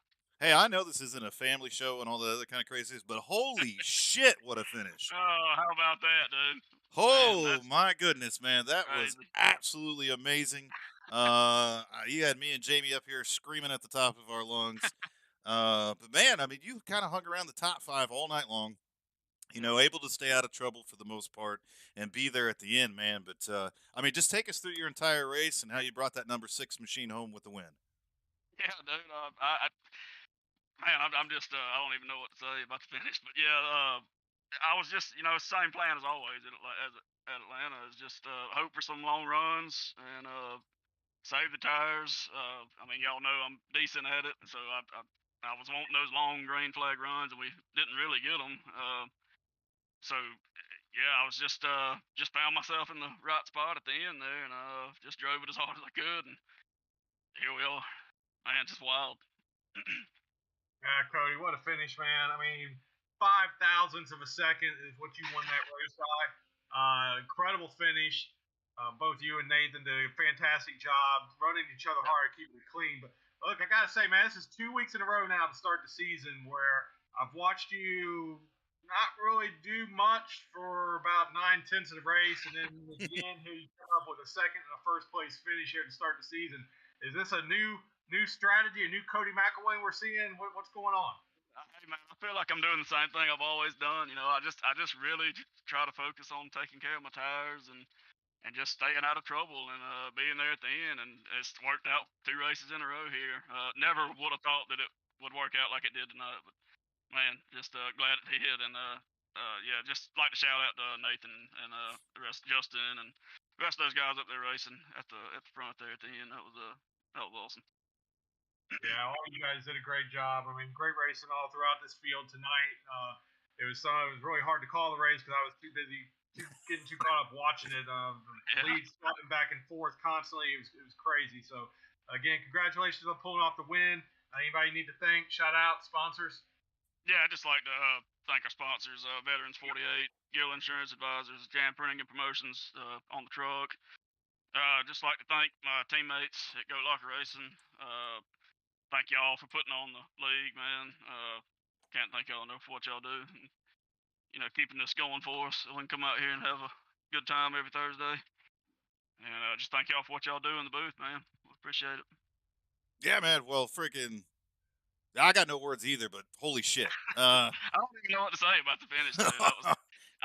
[SPEAKER 1] Hey, I know this isn't a family show and all the other kind of crazies, but holy shit, what a finish.
[SPEAKER 5] Oh, how about that, dude? Man,
[SPEAKER 1] Oh,
[SPEAKER 5] that's
[SPEAKER 1] my goodness, man. That was
[SPEAKER 5] crazy.
[SPEAKER 1] absolutely amazing. You had me and Jamie up here screaming at the top of our lungs. But, man, I mean, you kind of hung around the top five all night long. Able to stay out of trouble for the most part and be there at the end, man. But I mean, just take us through your entire race and how you brought that number 6 machine home with the win.
[SPEAKER 5] Yeah, dude. Man, I'm just I don't even know what to say about the finish, but yeah, I was just same plan as always at Atlanta is just hope for some long runs and save the tires. I mean, y'all know I'm decent at it, so I was wanting those long green flag runs, and we didn't really get them. So yeah, I was just found myself in the right spot at the end there, and just drove it as hard as I could, and here we are. Man, just wild.
[SPEAKER 2] Yeah, Cody, what a finish, man. I mean, 5 thousandths of a second is what you won that race by. Incredible finish. Both you and Nathan did a fantastic job running each other hard, keeping it clean. But look, I gotta say, man, this is 2 weeks in a row now to start the season where I've watched you not really do much for about 9 tenths of the race, and then again here you come up with a second and a first place finish here to start the season. Is this a new strategy, a new Cody McElwain we're seeing? What's going on?
[SPEAKER 5] Hey man, I feel like I'm doing the same thing I've always done. I just really try to focus on taking care of my tires and just staying out of trouble and being there at the end. And it's worked out 2 races in a row here. Never would have thought that it would work out like it did tonight, but man, just glad it did. And yeah, just like to shout out to Nathan and the rest, Justin, and the rest of those guys up there racing at the front there at the end. That was awesome.
[SPEAKER 2] Yeah, all you guys did a great job. I mean, great racing all throughout this field tonight. It was really hard to call the race because I was too busy getting too caught up watching it. The
[SPEAKER 5] Yeah.
[SPEAKER 2] leads swapping back and forth constantly. It was crazy. So again, congratulations on pulling off the win. Anybody you need to thank? Shout out sponsors.
[SPEAKER 5] Yeah, I'd just like to thank our sponsors, Veterans 48, Gill Insurance Advisors, Jam Printing and Promotions on the truck. Just like to thank my teammates at Go Locker Racing. Thank y'all for putting on the league, man. Can't thank y'all enough for what y'all do. Keeping this going for us so we can come out here and have a good time every Thursday. And just thank y'all for what y'all do in the booth, man. We appreciate it.
[SPEAKER 1] Yeah, man. Well, freaking, I got no words either, but holy shit.
[SPEAKER 5] I don't even know what to say about the finish, dude. I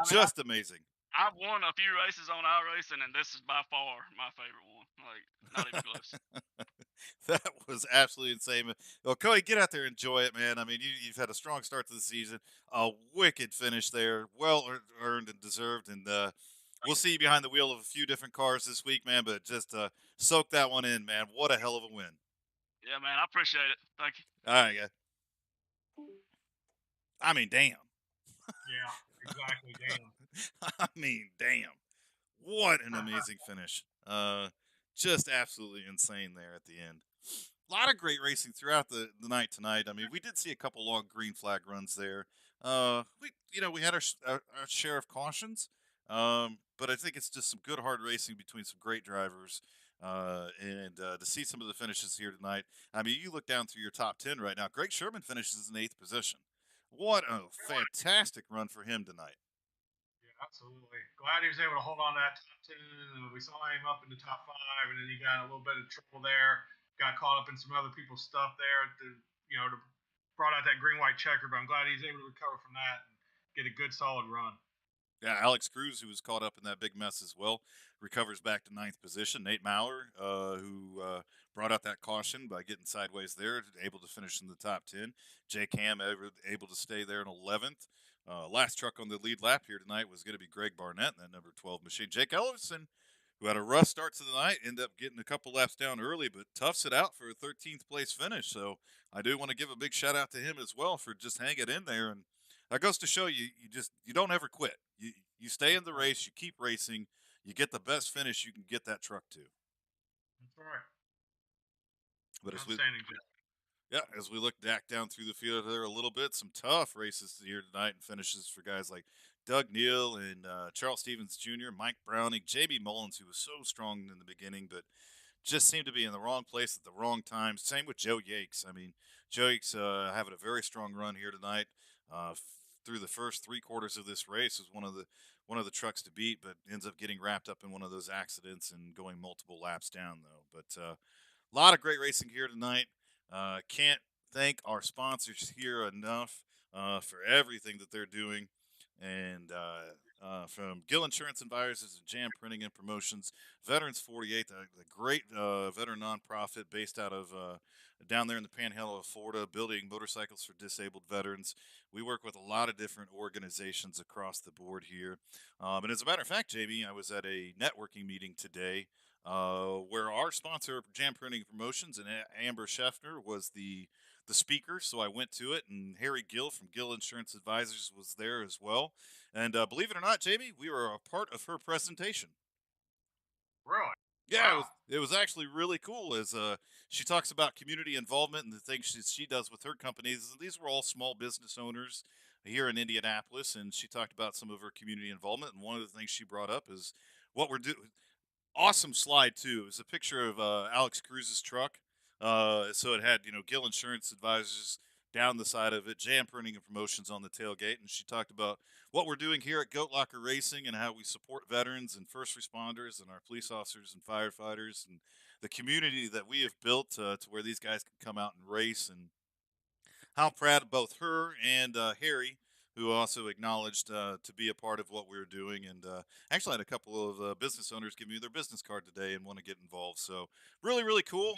[SPEAKER 5] mean,
[SPEAKER 1] Just amazing.
[SPEAKER 5] I've won a few races on iRacing, and this is by far my favorite one. Like, not even close.
[SPEAKER 1] That was absolutely insane. Well, Cody, get out there and enjoy it, man. I mean, you've had a strong start to the season, a wicked finish there, well earned and deserved. And we'll see you behind the wheel of a few different cars this week, man. But just soak that one in, man. What a hell of a win.
[SPEAKER 5] Yeah, man, I appreciate it. Thank you.
[SPEAKER 1] All right, guys. I mean, damn.
[SPEAKER 2] Yeah, exactly. Damn.
[SPEAKER 1] I mean, damn. What an amazing finish. Just absolutely insane there at the end. A lot of great racing throughout the night tonight. I mean, we did see a couple long green flag runs there. We had our share of cautions, but I think it's just some good hard racing between some great drivers. And to see some of the finishes here tonight, I mean, you look down through your top 10 right now. Greg Sherman finishes in 8th position. What a fantastic run for him tonight.
[SPEAKER 2] Yeah, absolutely. Glad he was able to hold on to that top 10. We saw him up in the top 5, and then he got a little bit of trouble there. Got caught up in some other people's stuff there to brought out that green white checker. But I'm glad he's able to recover from that and get a good solid run.
[SPEAKER 1] Yeah, Alex Cruz, who was caught up in that big mess as well, recovers back to ninth position. Nate Maurer, who brought out that caution by getting sideways there, able to finish in the top 10. Jake Ham able to stay there in 11th. Last truck on the lead lap here tonight was going to be Greg Barnett in that number 12 machine. Jake Ellison, who had a rough start to the night, ended up getting a couple laps down early, but toughs it out for a 13th place finish. So I do want to give a big shout out to him as well for just hanging in there. And that goes to show you don't ever quit. You stay in the race, you keep racing, you get the best finish you can get that truck to.
[SPEAKER 2] That's right.
[SPEAKER 1] But
[SPEAKER 2] Outstanding job.
[SPEAKER 1] as we look back down through the field there a little bit, some tough races here tonight and finishes for guys like Doug Neal and Charles Stevens Jr., Mike Browning, J.B. Mullins, who was so strong in the beginning, but just seemed to be in the wrong place at the wrong time. Same with Joe Yakes. I mean, Joe Yakes having a very strong run here tonight. Through the first 3/4 of this race was one of the trucks to beat, but ends up getting wrapped up in one of those accidents and going multiple laps down though. But a lot of great racing here tonight. Can't thank our sponsors here enough for everything that they're doing. And from Gill Insurance Advisors and Jam Printing and Promotions, Veterans 48, the great veteran nonprofit based out of down there in the Panhandle of Florida, building motorcycles for disabled veterans. We work with a lot of different organizations across the board here. And as a matter of fact, Jamie, I was at a networking meeting today where our sponsor, Jam Printing Promotions, and Amber Scheffner was the speaker. So I went to it, and Harry Gill from Gill Insurance Advisors was there as well. And believe it or not, Jamie, we were a part of her presentation.
[SPEAKER 2] Really?
[SPEAKER 1] Yeah,
[SPEAKER 2] Wow.
[SPEAKER 1] it was actually really cool. As she talks about community involvement and the things she does with her companies. These were all small business owners here in Indianapolis, and she talked about some of her community involvement. And one of the things she brought up is what we're doing. Awesome slide too. It was a picture of Alex Cruz's truck. So it had Gill Insurance Advisors down the side of it, Jam Printing and Promotions on the tailgate, and she talked about what we're doing here at Goat Locker Racing and how we support veterans and first responders and our police officers and firefighters and the community that we have built to where these guys can come out and race, and how proud of both her and Harry, who also acknowledged to be a part of what we were doing. And actually had a couple of business owners give me their business card today and want to get involved. So really, really cool.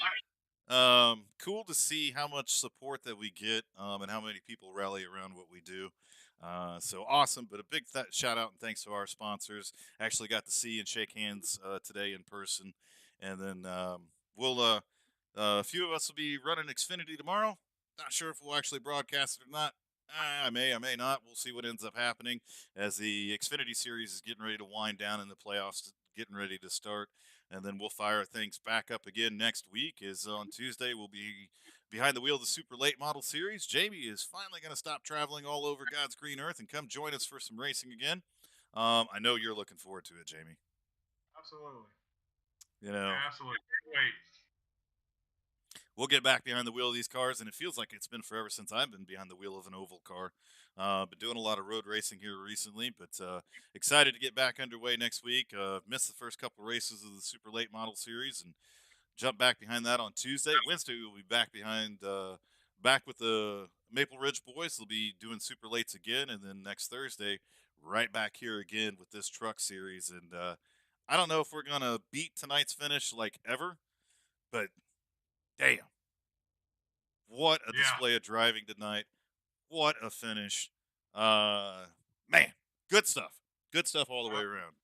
[SPEAKER 1] Cool to see how much support that we get and how many people rally around what we do. So awesome, but a big shout out and thanks to our sponsors. Actually got to see and shake hands today in person. And then a few of us will be running Xfinity tomorrow. Not sure if we'll actually broadcast it or not. I may not. We'll see what ends up happening as the Xfinity series is getting ready to wind down and the playoffs getting ready to start. And then we'll fire things back up again next week. Is on Tuesday we'll be behind the wheel of the Super Late Model Series. Jamie is finally going to stop traveling all over God's green earth and come join us for some racing again. I know you're looking forward to it, Jamie.
[SPEAKER 2] Absolutely.
[SPEAKER 3] Absolutely.
[SPEAKER 2] Wait.
[SPEAKER 1] We'll get back behind the wheel of these cars, and it feels like it's been forever since I've been behind the wheel of an oval car. Been doing a lot of road racing here recently, but excited to get back underway next week. Missed the first couple races of the Super Late Model Series and jump back behind that on Tuesday. Wednesday we'll be back with the Maple Ridge boys. They'll be doing Super Lates again, and then next Thursday right back here again with this truck series. And I don't know if we're gonna beat tonight's finish like ever, but damn. What a display of driving tonight. What a finish. Man, good stuff. Good stuff all the way around.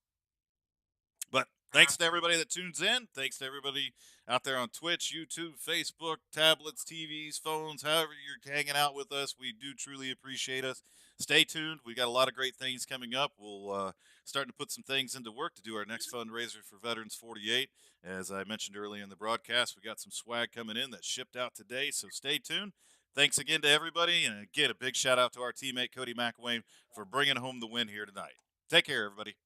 [SPEAKER 1] But thanks to everybody that tunes in. Thanks to everybody out there on Twitch, YouTube, Facebook, tablets, TVs, phones, however you're hanging out with us. We do truly appreciate us. Stay tuned. We got a lot of great things coming up. We'll starting to put some things into work to do our next fundraiser for Veterans 48. As I mentioned earlier in the broadcast, we got some swag coming in that shipped out today, so stay tuned. Thanks again to everybody, and again, a big shout out to our teammate Cody McElwain for bringing home the win here tonight. Take care, everybody.